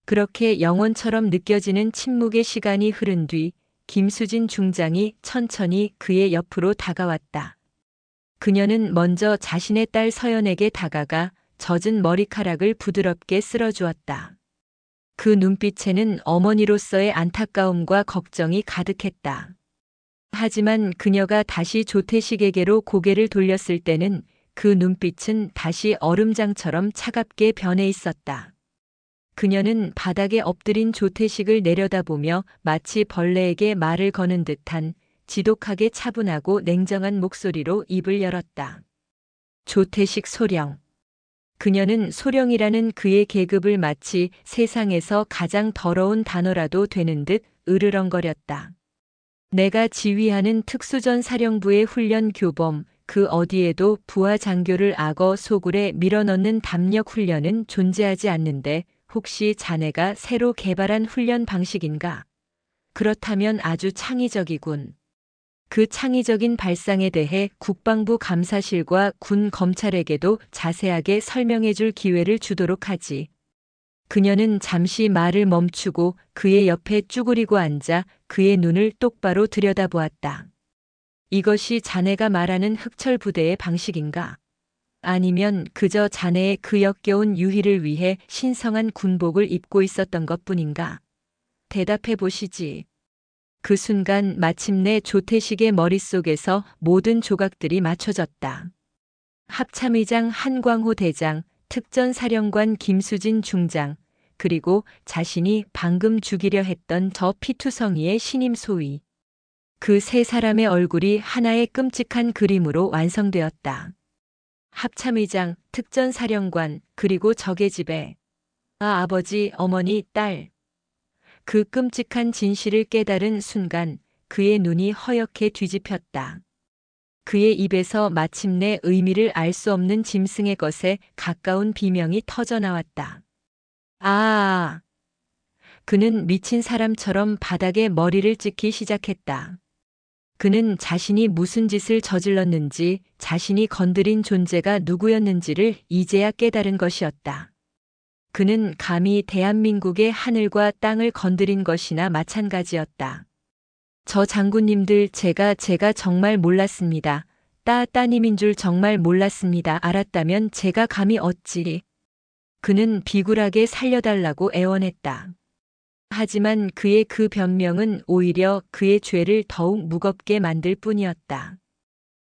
그렇게 영원처럼 느껴지는 침묵의 시간이 흐른 뒤 김수진 중장이 천천히 그의 옆으로 다가왔다. 그녀는 먼저 자신의 딸 서연에게 다가가 젖은 머리카락을 부드럽게 쓸어주었다. 그 눈빛에는 어머니로서의 안타까움과 걱정이 가득했다. 하지만 그녀가 다시 조태식에게로 고개를 돌렸을 때는 그 눈빛은 다시 얼음장처럼 차갑게 변해 있었다. 그녀는 바닥에 엎드린 조태식을 내려다보며 마치 벌레에게 말을 거는 듯한 지독하게 차분하고 냉정한 목소리로 입을 열었다. 조태식 소령. 그녀는 소령이라는 그의 계급을 마치 세상에서 가장 더러운 단어라도 되는 듯 으르렁거렸다. 내가 지휘하는 특수전 사령부의 훈련 교범, 그 어디에도 부하 장교를 악어 소굴에 밀어넣는 담력 훈련은 존재하지 않는데 혹시 자네가 새로 개발한 훈련 방식인가? 그렇다면 아주 창의적이군. 그 창의적인 발상에 대해 국방부 감사실과 군 검찰에게도 자세하게 설명해 줄 기회를 주도록 하지. 그녀는 잠시 말을 멈추고 그의 옆에 쭈그리고 앉아 그의 눈을 똑바로 들여다보았다. 이것이 자네가 말하는 흑철 부대의 방식인가? 아니면 그저 자네의 그 역겨운 유희를 위해 신성한 군복을 입고 있었던 것뿐인가? 대답해 보시지. 그 순간 마침내 조태식의 머릿속에서 모든 조각들이 맞춰졌다. 합참의장 한광호 대장, 특전사령관 김수진 중장, 그리고 자신이 방금 죽이려 했던 저 피투성이의 신임 소위. 그 세 사람의 얼굴이 하나의 끔찍한 그림으로 완성되었다. 합참의장, 특전사령관, 그리고 적의 집에 아버지, 어머니, 딸. 그 끔찍한 진실을 깨달은 순간 그의 눈이 허옇게 뒤집혔다. 그의 입에서 마침내 의미를 알 수 없는 짐승의 것에 가까운 비명이 터져나왔다. 아! 그는 미친 사람처럼 바닥에 머리를 찍기 시작했다. 그는 자신이 무슨 짓을 저질렀는지, 자신이 건드린 존재가 누구였는지를 이제야 깨달은 것이었다. 그는 감히 대한민국의 하늘과 땅을 건드린 것이나 마찬가지였다. 저 장군님들 제가 정말 몰랐습니다. 따님인 줄 정말 몰랐습니다. 알았다면 제가 감히 어찌. 그는 비굴하게 살려달라고 애원했다. 하지만 그의 그 변명은 오히려 그의 죄를 더욱 무겁게 만들 뿐이었다.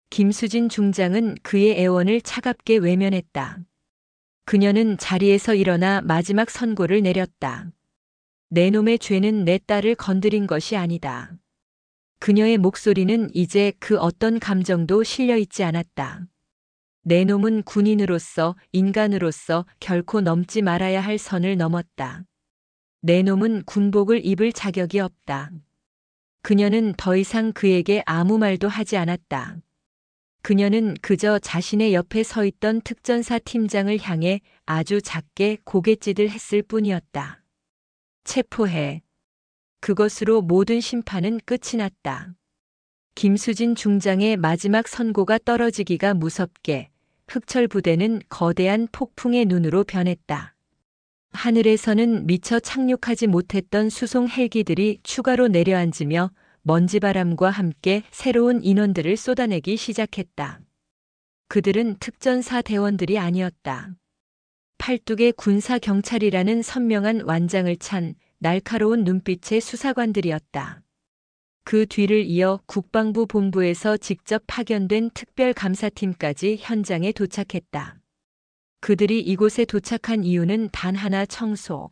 김수진 중장은 그의 애원을 차갑게 외면했다. 그녀는 자리에서 일어나 마지막 선고를 내렸다. 내 놈의 죄는 내 딸을 건드린 것이 아니다. 그녀의 목소리는 이제 그 어떤 감정도 실려 있지 않았다. 내 놈은 군인으로서, 인간으로서 결코 넘지 말아야 할 선을 넘었다. 내 놈은 군복을 입을 자격이 없다. 그녀는 더 이상 그에게 아무 말도 하지 않았다. 그녀는 그저 자신의 옆에 서 있던 특전사 팀장을 향해 아주 작게 고갯짓을 했을 뿐이었다. 체포해. 그것으로 모든 심판은 끝이 났다. 김수진 중장의 마지막 선고가 떨어지기가 무섭게 흑철 부대는 거대한 폭풍의 눈으로 변했다. 하늘에서는 미처 착륙하지 못했던 수송 헬기들이 추가로 내려앉으며 먼지바람과 함께 새로운 인원들을 쏟아내기 시작했다. 그들은 특전사 대원들이 아니었다. 팔뚝의 군사경찰이라는 선명한 완장을 찬 날카로운 눈빛의 수사관들이었다. 그 뒤를 이어 국방부 본부에서 직접 파견된 특별감사팀까지 현장에 도착했다. 그들이 이곳에 도착한 이유는 단 하나 청소.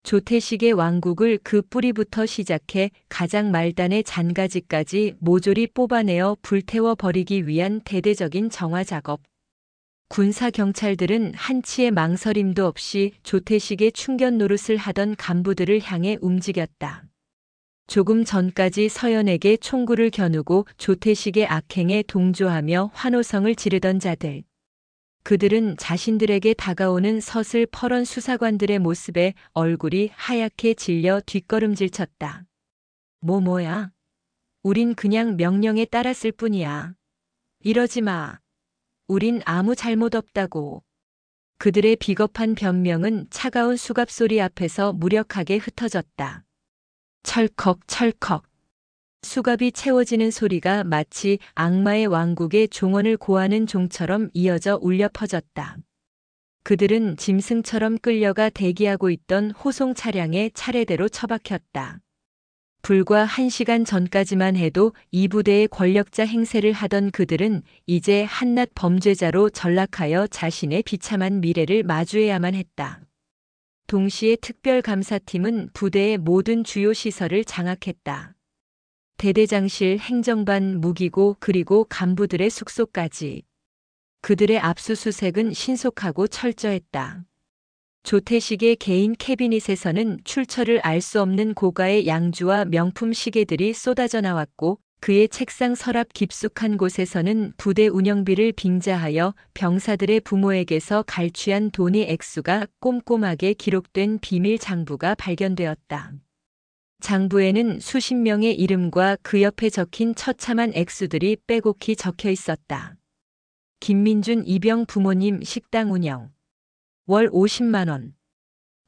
조태식의 왕국을 그 뿌리부터 시작해 가장 말단의 잔가지까지 모조리 뽑아내어 불태워 버리기 위한 대대적인 정화 작업. 군사경찰들은 한치의 망설임도 없이 조태식의 충견 노릇을 하던 간부들을 향해 움직였다. 조금 전까지 서연에게 총구를 겨누고 조태식의 악행에 동조하며 환호성을 지르던 자들. 그들은 자신들에게 다가오는 서슬퍼런 수사관들의 모습에 얼굴이 하얗게 질려 뒷걸음질 쳤다. 뭐야? 우린 그냥 명령에 따랐을 뿐이야. 이러지 마. 우린 아무 잘못 없다고. 그들의 비겁한 변명은 차가운 수갑소리 앞에서 무력하게 흩어졌다. 철컥 철컥. 수갑이 채워지는 소리가 마치 악마의 왕국의 종언을 고하는 종처럼 이어져 울려 퍼졌다. 그들은 짐승처럼 끌려가 대기하고 있던 호송 차량에 차례대로 처박혔다. 불과 1시간 전까지만 해도 이 부대의 권력자 행세를 하던 그들은 이제 한낱 범죄자로 전락하여 자신의 비참한 미래를 마주해야만 했다. 동시에 특별감사팀은 부대의 모든 주요 시설을 장악했다. 대대장실, 행정반, 무기고 그리고 간부들의 숙소까지. 그들의 압수수색은 신속하고 철저했다. 조태식의 개인 캐비닛에서는 출처를 알 수 없는 고가의 양주와 명품 시계들이 쏟아져 나왔고 그의 책상 서랍 깊숙한 곳에서는 부대 운영비를 빙자하여 병사들의 부모에게서 갈취한 돈의 액수가 꼼꼼하게 기록된 비밀 장부가 발견되었다. 장부에는 수십 명의 이름과 그 옆에 적힌 처참한 액수들이 빼곡히 적혀 있었다. 김민준 이병 부모님 식당 운영. 월 50만 원.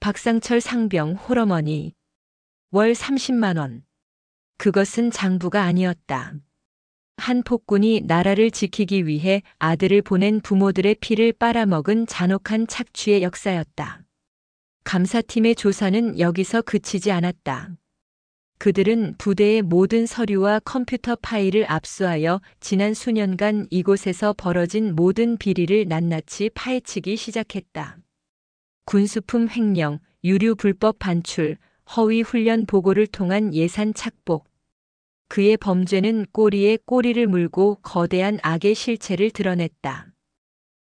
박상철 상병 홀어머니. 월 30만 원. 그것은 장부가 아니었다. 한 폭군이 나라를 지키기 위해 아들을 보낸 부모들의 피를 빨아먹은 잔혹한 착취의 역사였다. 감사팀의 조사는 여기서 그치지 않았다. 그들은 부대의 모든 서류와 컴퓨터 파일을 압수하여 지난 수년간 이곳에서 벌어진 모든 비리를 낱낱이 파헤치기 시작했다. 군수품 횡령, 유류 불법 반출, 허위 훈련 보고를 통한 예산 착복. 그의 범죄는 꼬리에 꼬리를 물고 거대한 악의 실체를 드러냈다.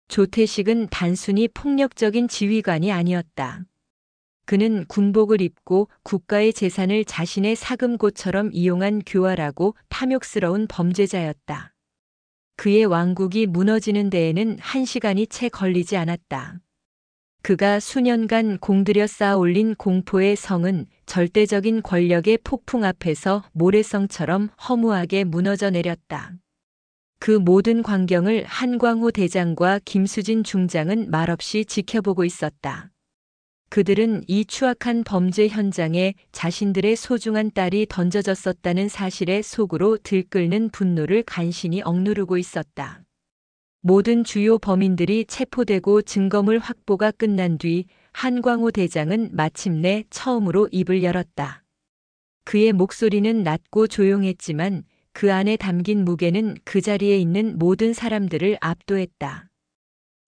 조태식은 단순히 폭력적인 지휘관이 아니었다. 그는 군복을 입고 국가의 재산을 자신의 사금고처럼 이용한 교활하고 탐욕스러운 범죄자였다. 그의 왕국이 무너지는 데에는 1시간이 채 걸리지 않았다. 그가 수년간 공들여 쌓아 올린 공포의 성은 절대적인 권력의 폭풍 앞에서 모래성처럼 허무하게 무너져 내렸다. 그 모든 광경을 한광호 대장과 김수진 중장은 말없이 지켜보고 있었다. 그들은 이 추악한 범죄 현장에 자신들의 소중한 딸이 던져졌었다는 사실에 속으로 들끓는 분노를 간신히 억누르고 있었다. 모든 주요 범인들이 체포되고 증거물 확보가 끝난 뒤 한광호 대장은 마침내 처음으로 입을 열었다. 그의 목소리는 낮고 조용했지만 그 안에 담긴 무게는 그 자리에 있는 모든 사람들을 압도했다.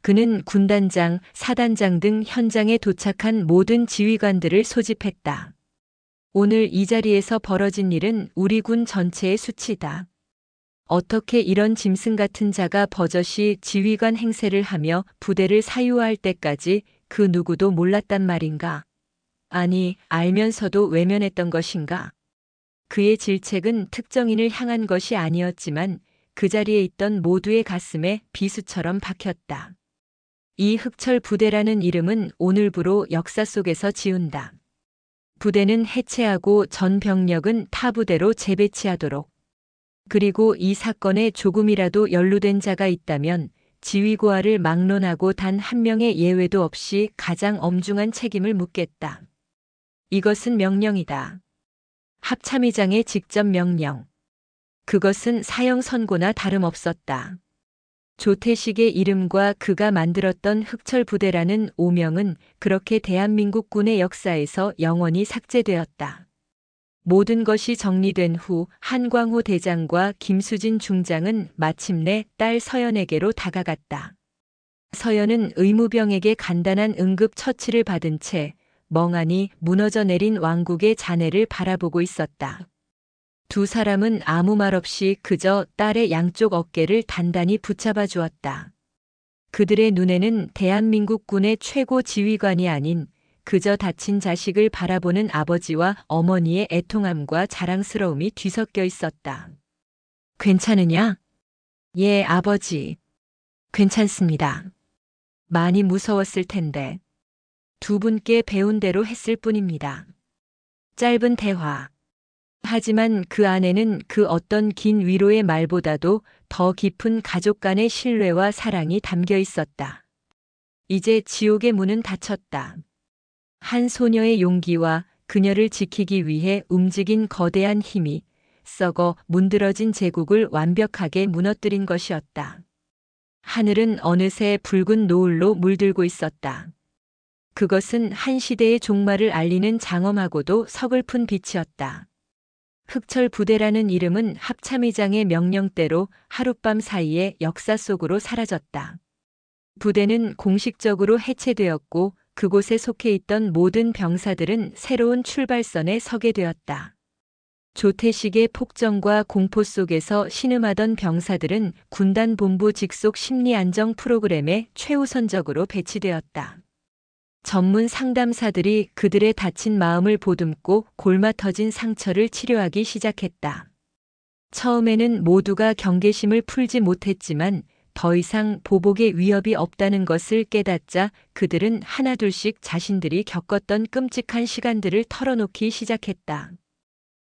그는 군단장, 사단장 등 현장에 도착한 모든 지휘관들을 소집했다. 오늘 이 자리에서 벌어진 일은 우리 군 전체의 수치다. 어떻게 이런 짐승 같은 자가 버젓이 지휘관 행세를 하며 부대를 사유할 때까지 그 누구도 몰랐단 말인가? 아니, 알면서도 외면했던 것인가? 그의 질책은 특정인을 향한 것이 아니었지만 그 자리에 있던 모두의 가슴에 비수처럼 박혔다. 이 흑철 부대라는 이름은 오늘부로 역사 속에서 지운다. 부대는 해체하고 전 병력은 타 부대로 재배치하도록. 그리고 이 사건에 조금이라도 연루된 자가 있다면 지휘고하를 막론하고 단 한 명의 예외도 없이 가장 엄중한 책임을 묻겠다. 이것은 명령이다. 합참의장의 직접 명령. 그것은 사형 선고나 다름없었다. 조태식의 이름과 그가 만들었던 흑철 부대라는 오명은 그렇게 대한민국 군의 역사에서 영원히 삭제되었다. 모든 것이 정리된 후 한광호 대장과 김수진 중장은 마침내 딸 서연에게로 다가갔다. 서연은 의무병에게 간단한 응급 처치를 받은 채 멍하니 무너져 내린 왕국의 잔해를 바라보고 있었다. 두 사람은 아무 말 없이 그저 딸의 양쪽 어깨를 단단히 붙잡아 주었다. 그들의 눈에는 대한민국 군의 최고 지휘관이 아닌 그저 다친 자식을 바라보는 아버지와 어머니의 애통함과 자랑스러움이 뒤섞여 있었다. 괜찮으냐? 예, 아버지. 괜찮습니다. 많이 무서웠을 텐데. 두 분께 배운 대로 했을 뿐입니다. 짧은 대화. 하지만 그 안에는 그 어떤 긴 위로의 말보다도 더 깊은 가족 간의 신뢰와 사랑이 담겨 있었다. 이제 지옥의 문은 닫혔다. 한 소녀의 용기와 그녀를 지키기 위해 움직인 거대한 힘이 썩어 문드러진 제국을 완벽하게 무너뜨린 것이었다. 하늘은 어느새 붉은 노을로 물들고 있었다. 그것은 한 시대의 종말을 알리는 장엄하고도 서글픈 빛이었다. 흑철 부대라는 이름은 합참의장의 명령대로 하룻밤 사이에 역사 속으로 사라졌다. 부대는 공식적으로 해체되었고 그곳에 속해 있던 모든 병사들은 새로운 출발선에 서게 되었다. 조태식의 폭정과 공포 속에서 신음하던 병사들은 군단 본부 직속 심리 안정 프로그램에 최우선적으로 배치되었다. 전문 상담사들이 그들의 다친 마음을 보듬고 골마 터진 상처를 치료하기 시작했다. 처음에는 모두가 경계심을 풀지 못했지만 더 이상 보복의 위협이 없다는 것을 깨닫자 그들은 하나둘씩 자신들이 겪었던 끔찍한 시간들을 털어놓기 시작했다.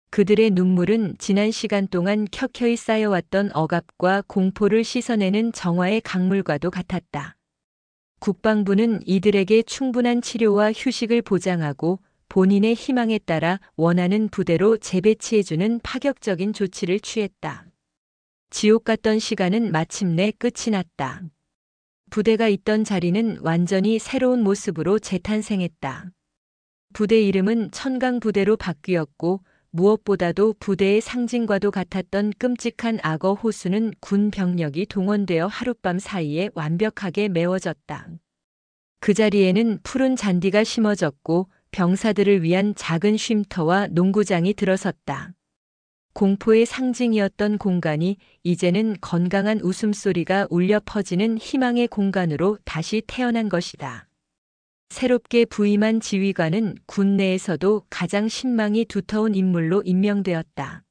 그들의 눈물은 지난 시간 동안 켜켜이 쌓여왔던 억압과 공포를 씻어내는 정화의 강물과도 같았다. 국방부는 이들에게 충분한 치료와 휴식을 보장하고 본인의 희망에 따라 원하는 부대로 재배치해주는 파격적인 조치를 취했다. 지옥 같던 시간은 마침내 끝이 났다. 부대가 있던 자리는 완전히 새로운 모습으로 재탄생했다. 부대 이름은 천강부대로 바뀌었고 무엇보다도 부대의 상징과도 같았던 끔찍한 악어 호수는 군 병력이 동원되어 하룻밤 사이에 완벽하게 메워졌다. 그 자리에는 푸른 잔디가 심어졌고 병사들을 위한 작은 쉼터와 농구장이 들어섰다. 공포의 상징이었던 공간이 이제는 건강한 웃음소리가 울려 퍼지는 희망의 공간으로 다시 태어난 것이다. 새롭게 부임한 지휘관은 군 내에서도 가장 신망이 두터운 인물로 임명되었다.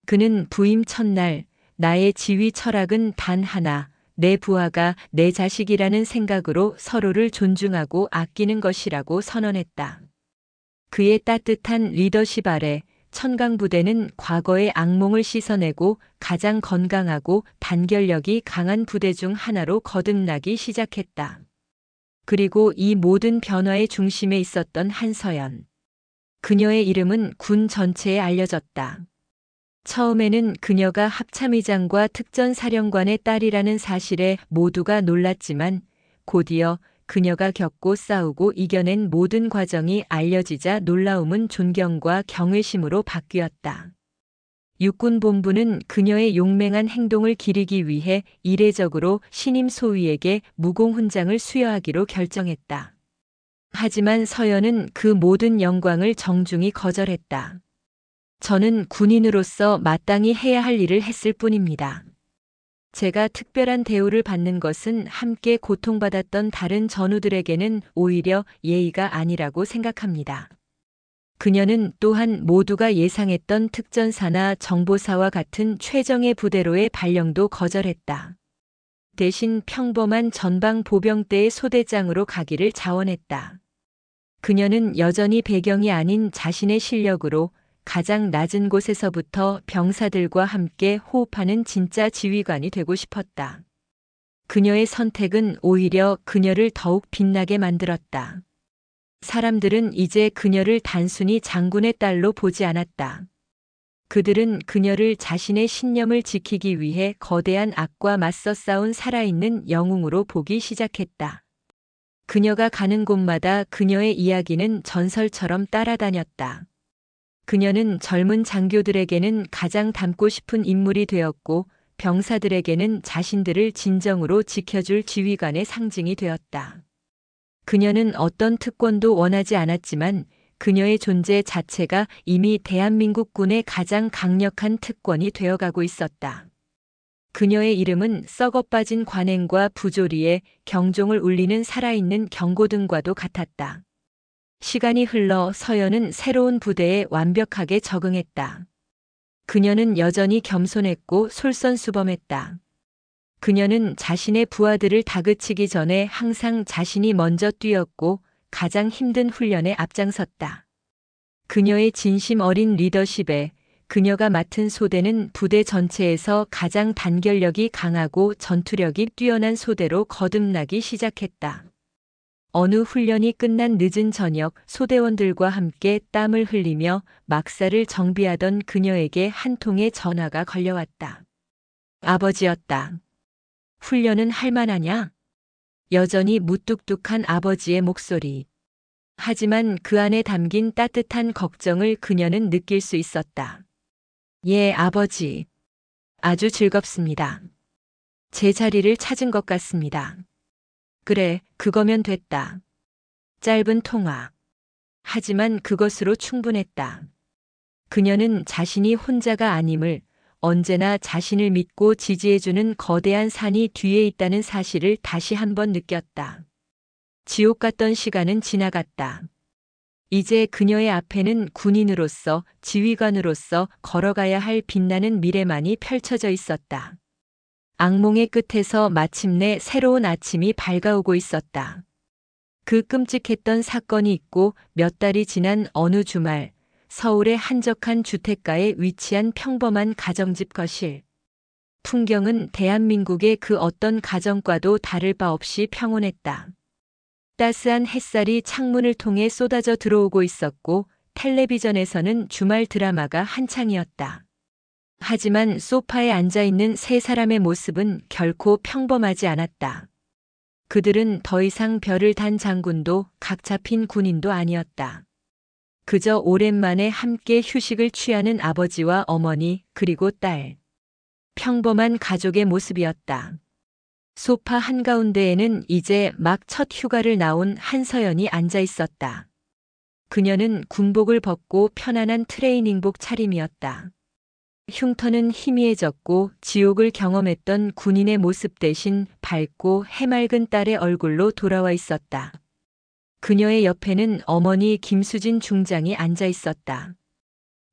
그는 부임 첫날 나의 지휘 철학은 단 하나, 내 부하가 내 자식이라는 생각으로 서로를 존중하고 아끼는 것이라고 선언했다. 그의 따뜻한 리더십 아래 천강부대는 과거의 악몽을 씻어내고 가장 건강하고 단결력이 강한 부대 중 하나로 거듭나기 시작했다. 그리고 이 모든 변화의 중심에 있었던 한서연. 그녀의 이름은 군 전체에 알려졌다. 처음에는 그녀가 합참의장과 특전사령관의 딸이라는 사실에 모두가 놀랐지만 곧이어 그녀가 겪고 싸우고 이겨낸 모든 과정이 알려지자 놀라움은 존경과 경외심으로 바뀌었다. 육군본부는 그녀의 용맹한 행동을 기리기 위해 이례적으로 신임 소위에게 무공훈장을 수여하기로 결정했다. 하지만 서연은 그 모든 영광을 정중히 거절했다. 저는 군인으로서 마땅히 해야 할 일을 했을 뿐입니다. 제가 특별한 대우를 받는 것은 함께 고통받았던 다른 전우들에게는 오히려 예의가 아니라고 생각합니다. 그녀는 또한 모두가 예상했던 특전사나 정보사와 같은 최정예 부대로의 발령도 거절했다. 대신 평범한 전방 보병대의 소대장으로 가기를 자원했다. 그녀는 여전히 배경이 아닌 자신의 실력으로 가장 낮은 곳에서부터 병사들과 함께 호흡하는 진짜 지휘관이 되고 싶었다. 그녀의 선택은 오히려 그녀를 더욱 빛나게 만들었다. 사람들은 이제 그녀를 단순히 장군의 딸로 보지 않았다. 그들은 그녀를 자신의 신념을 지키기 위해 거대한 악과 맞서 싸운 살아있는 영웅으로 보기 시작했다. 그녀가 가는 곳마다 그녀의 이야기는 전설처럼 따라다녔다. 그녀는 젊은 장교들에게는 가장 닮고 싶은 인물이 되었고 병사들에게는 자신들을 진정으로 지켜줄 지휘관의 상징이 되었다. 그녀는 어떤 특권도 원하지 않았지만 그녀의 존재 자체가 이미 대한민국 군의 가장 강력한 특권이 되어가고 있었다. 그녀의 이름은 썩어빠진 관행과 부조리에 경종을 울리는 살아있는 경고등과도 같았다. 시간이 흘러 서연은 새로운 부대에 완벽하게 적응했다. 그녀는 여전히 겸손했고 솔선수범했다. 그녀는 자신의 부하들을 다그치기 전에 항상 자신이 먼저 뛰었고 가장 힘든 훈련에 앞장섰다. 그녀의 진심 어린 리더십에 그녀가 맡은 소대는 부대 전체에서 가장 단결력이 강하고 전투력이 뛰어난 소대로 거듭나기 시작했다. 어느 훈련이 끝난 늦은 저녁 소대원들과 함께 땀을 흘리며 막사를 정비하던 그녀에게 한 통의 전화가 걸려왔다. 아버지였다. 훈련은 할만하냐? 여전히 무뚝뚝한 아버지의 목소리. 하지만 그 안에 담긴 따뜻한 걱정을 그녀는 느낄 수 있었다. 예, 아버지. 아주 즐겁습니다. 제 자리를 찾은 것 같습니다. 그래, 그거면 됐다. 짧은 통화. 하지만 그것으로 충분했다. 그녀는 자신이 혼자가 아님을, 언제나 자신을 믿고 지지해주는 거대한 산이 뒤에 있다는 사실을 다시 한번 느꼈다. 지옥 같던 시간은 지나갔다. 이제 그녀의 앞에는 군인으로서, 지휘관으로서 걸어가야 할 빛나는 미래만이 펼쳐져 있었다. 악몽의 끝에서 마침내 새로운 아침이 밝아오고 있었다. 그 끔찍했던 사건이 있고 몇 달이 지난 어느 주말, 서울의 한적한 주택가에 위치한 평범한 가정집 거실. 풍경은 대한민국의 그 어떤 가정과도 다를 바 없이 평온했다. 따스한 햇살이 창문을 통해 쏟아져 들어오고 있었고 텔레비전에서는 주말 드라마가 한창이었다. 하지만 소파에 앉아있는 세 사람의 모습은 결코 평범하지 않았다. 그들은 더 이상 별을 단 장군도 각 잡힌 군인도 아니었다. 그저 오랜만에 함께 휴식을 취하는 아버지와 어머니 그리고 딸. 평범한 가족의 모습이었다. 소파 한가운데에는 이제 막 첫 휴가를 나온 한서연이 앉아 있었다. 그녀는 군복을 벗고 편안한 트레이닝복 차림이었다. 흉터는 희미해졌고 지옥을 경험했던 군인의 모습 대신 밝고 해맑은 딸의 얼굴로 돌아와 있었다. 그녀의 옆에는 어머니 김수진 중장이 앉아 있었다.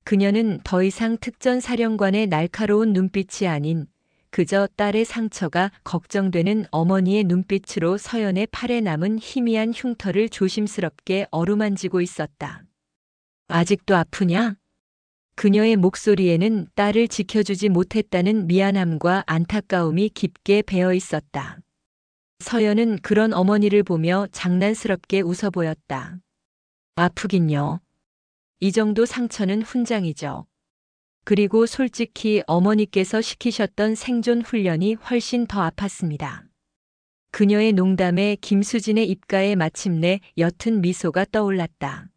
그녀는 더 이상 특전사령관의 날카로운 눈빛이 아닌 그저 딸의 상처가 걱정되는 어머니의 눈빛으로 서연의 팔에 남은 희미한 흉터를 조심스럽게 어루만지고 있었다. 아직도 아프냐? 그녀의 목소리에는 딸을 지켜주지 못했다는 미안함과 안타까움이 깊게 배어 있었다. 서연은 그런 어머니를 보며 장난스럽게 웃어 보였다. 아프긴요. 이 정도 상처는 훈장이죠. 그리고 솔직히 어머니께서 시키셨던 생존 훈련이 훨씬 더 아팠습니다. 그녀의 농담에 김수진의 입가에 마침내 옅은 미소가 떠올랐다.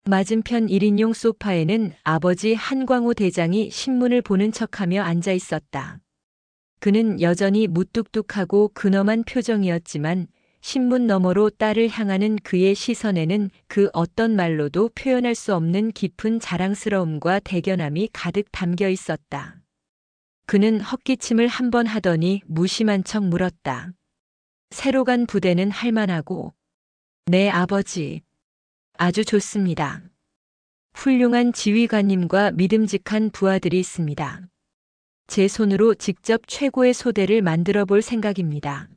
맞은편 1인용 소파에는 아버지 한광호 대장이 신문을 보는 척하며 앉아 있었다. 그는 여전히 무뚝뚝하고 근엄한 표정이었지만 신문 너머로 딸을 향하는 그의 시선에는 그 어떤 말로도 표현할 수 없는 깊은 자랑스러움과 대견함이 가득 담겨 있었다. 그는 헛기침을 한 번 하더니 무심한 척 물었다. 새로 간 부대는 할만하고. 네, 아버지. 아주 좋습니다. 훌륭한 지휘관님과 믿음직한 부하들이 있습니다. 제 손으로 직접 최고의 소대를 만들어 볼 생각입니다.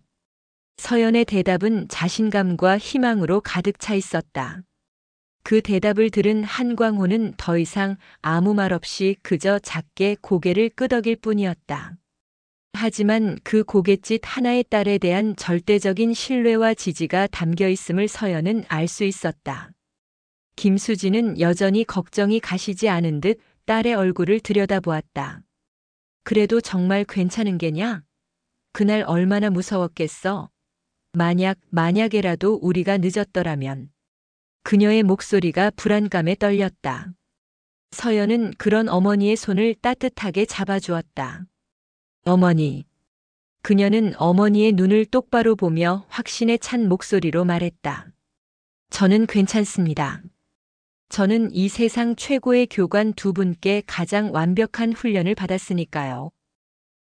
서연의 대답은 자신감과 희망으로 가득 차 있었다. 그 대답을 들은 한광호는 더 이상 아무 말 없이 그저 작게 고개를 끄덕일 뿐이었다. 하지만 그 고갯짓 하나의 딸에 대한 절대적인 신뢰와 지지가 담겨 있음을 서연은 알 수 있었다. 김수진은 여전히 걱정이 가시지 않은 듯 딸의 얼굴을 들여다보았다. 그래도 정말 괜찮은 게냐? 그날 얼마나 무서웠겠어? 만약에라도 우리가 늦었더라면. 그녀의 목소리가 불안감에 떨렸다. 서연은 그런 어머니의 손을 따뜻하게 잡아주었다. 어머니. 그녀는 어머니의 눈을 똑바로 보며 확신에 찬 목소리로 말했다. 저는 괜찮습니다. 저는 이 세상 최고의 교관 두 분께 가장 완벽한 훈련을 받았으니까요.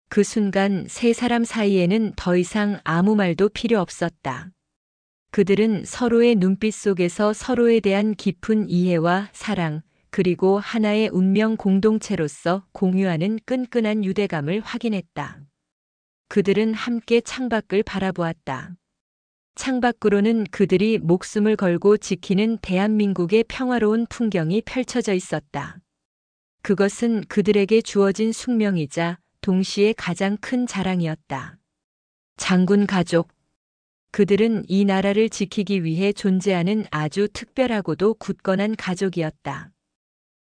그 순간 세 사람 사이에는 더 이상 아무 말도 필요 없었다. 그들은 서로의 눈빛 속에서 서로에 대한 깊은 이해와 사랑, 그리고 하나의 운명 공동체로서 공유하는 끈끈한 유대감을 확인했다. 그들은 함께 창밖을 바라보았다. 창밖으로는 그들이 목숨을 걸고 지키는 대한민국의 평화로운 풍경이 펼쳐져 있었다. 그것은 그들에게 주어진 숙명이자 동시에 가장 큰 자랑이었다. 장군 가족. 그들은 이 나라를 지키기 위해 존재하는 아주 특별하고도 굳건한 가족이었다.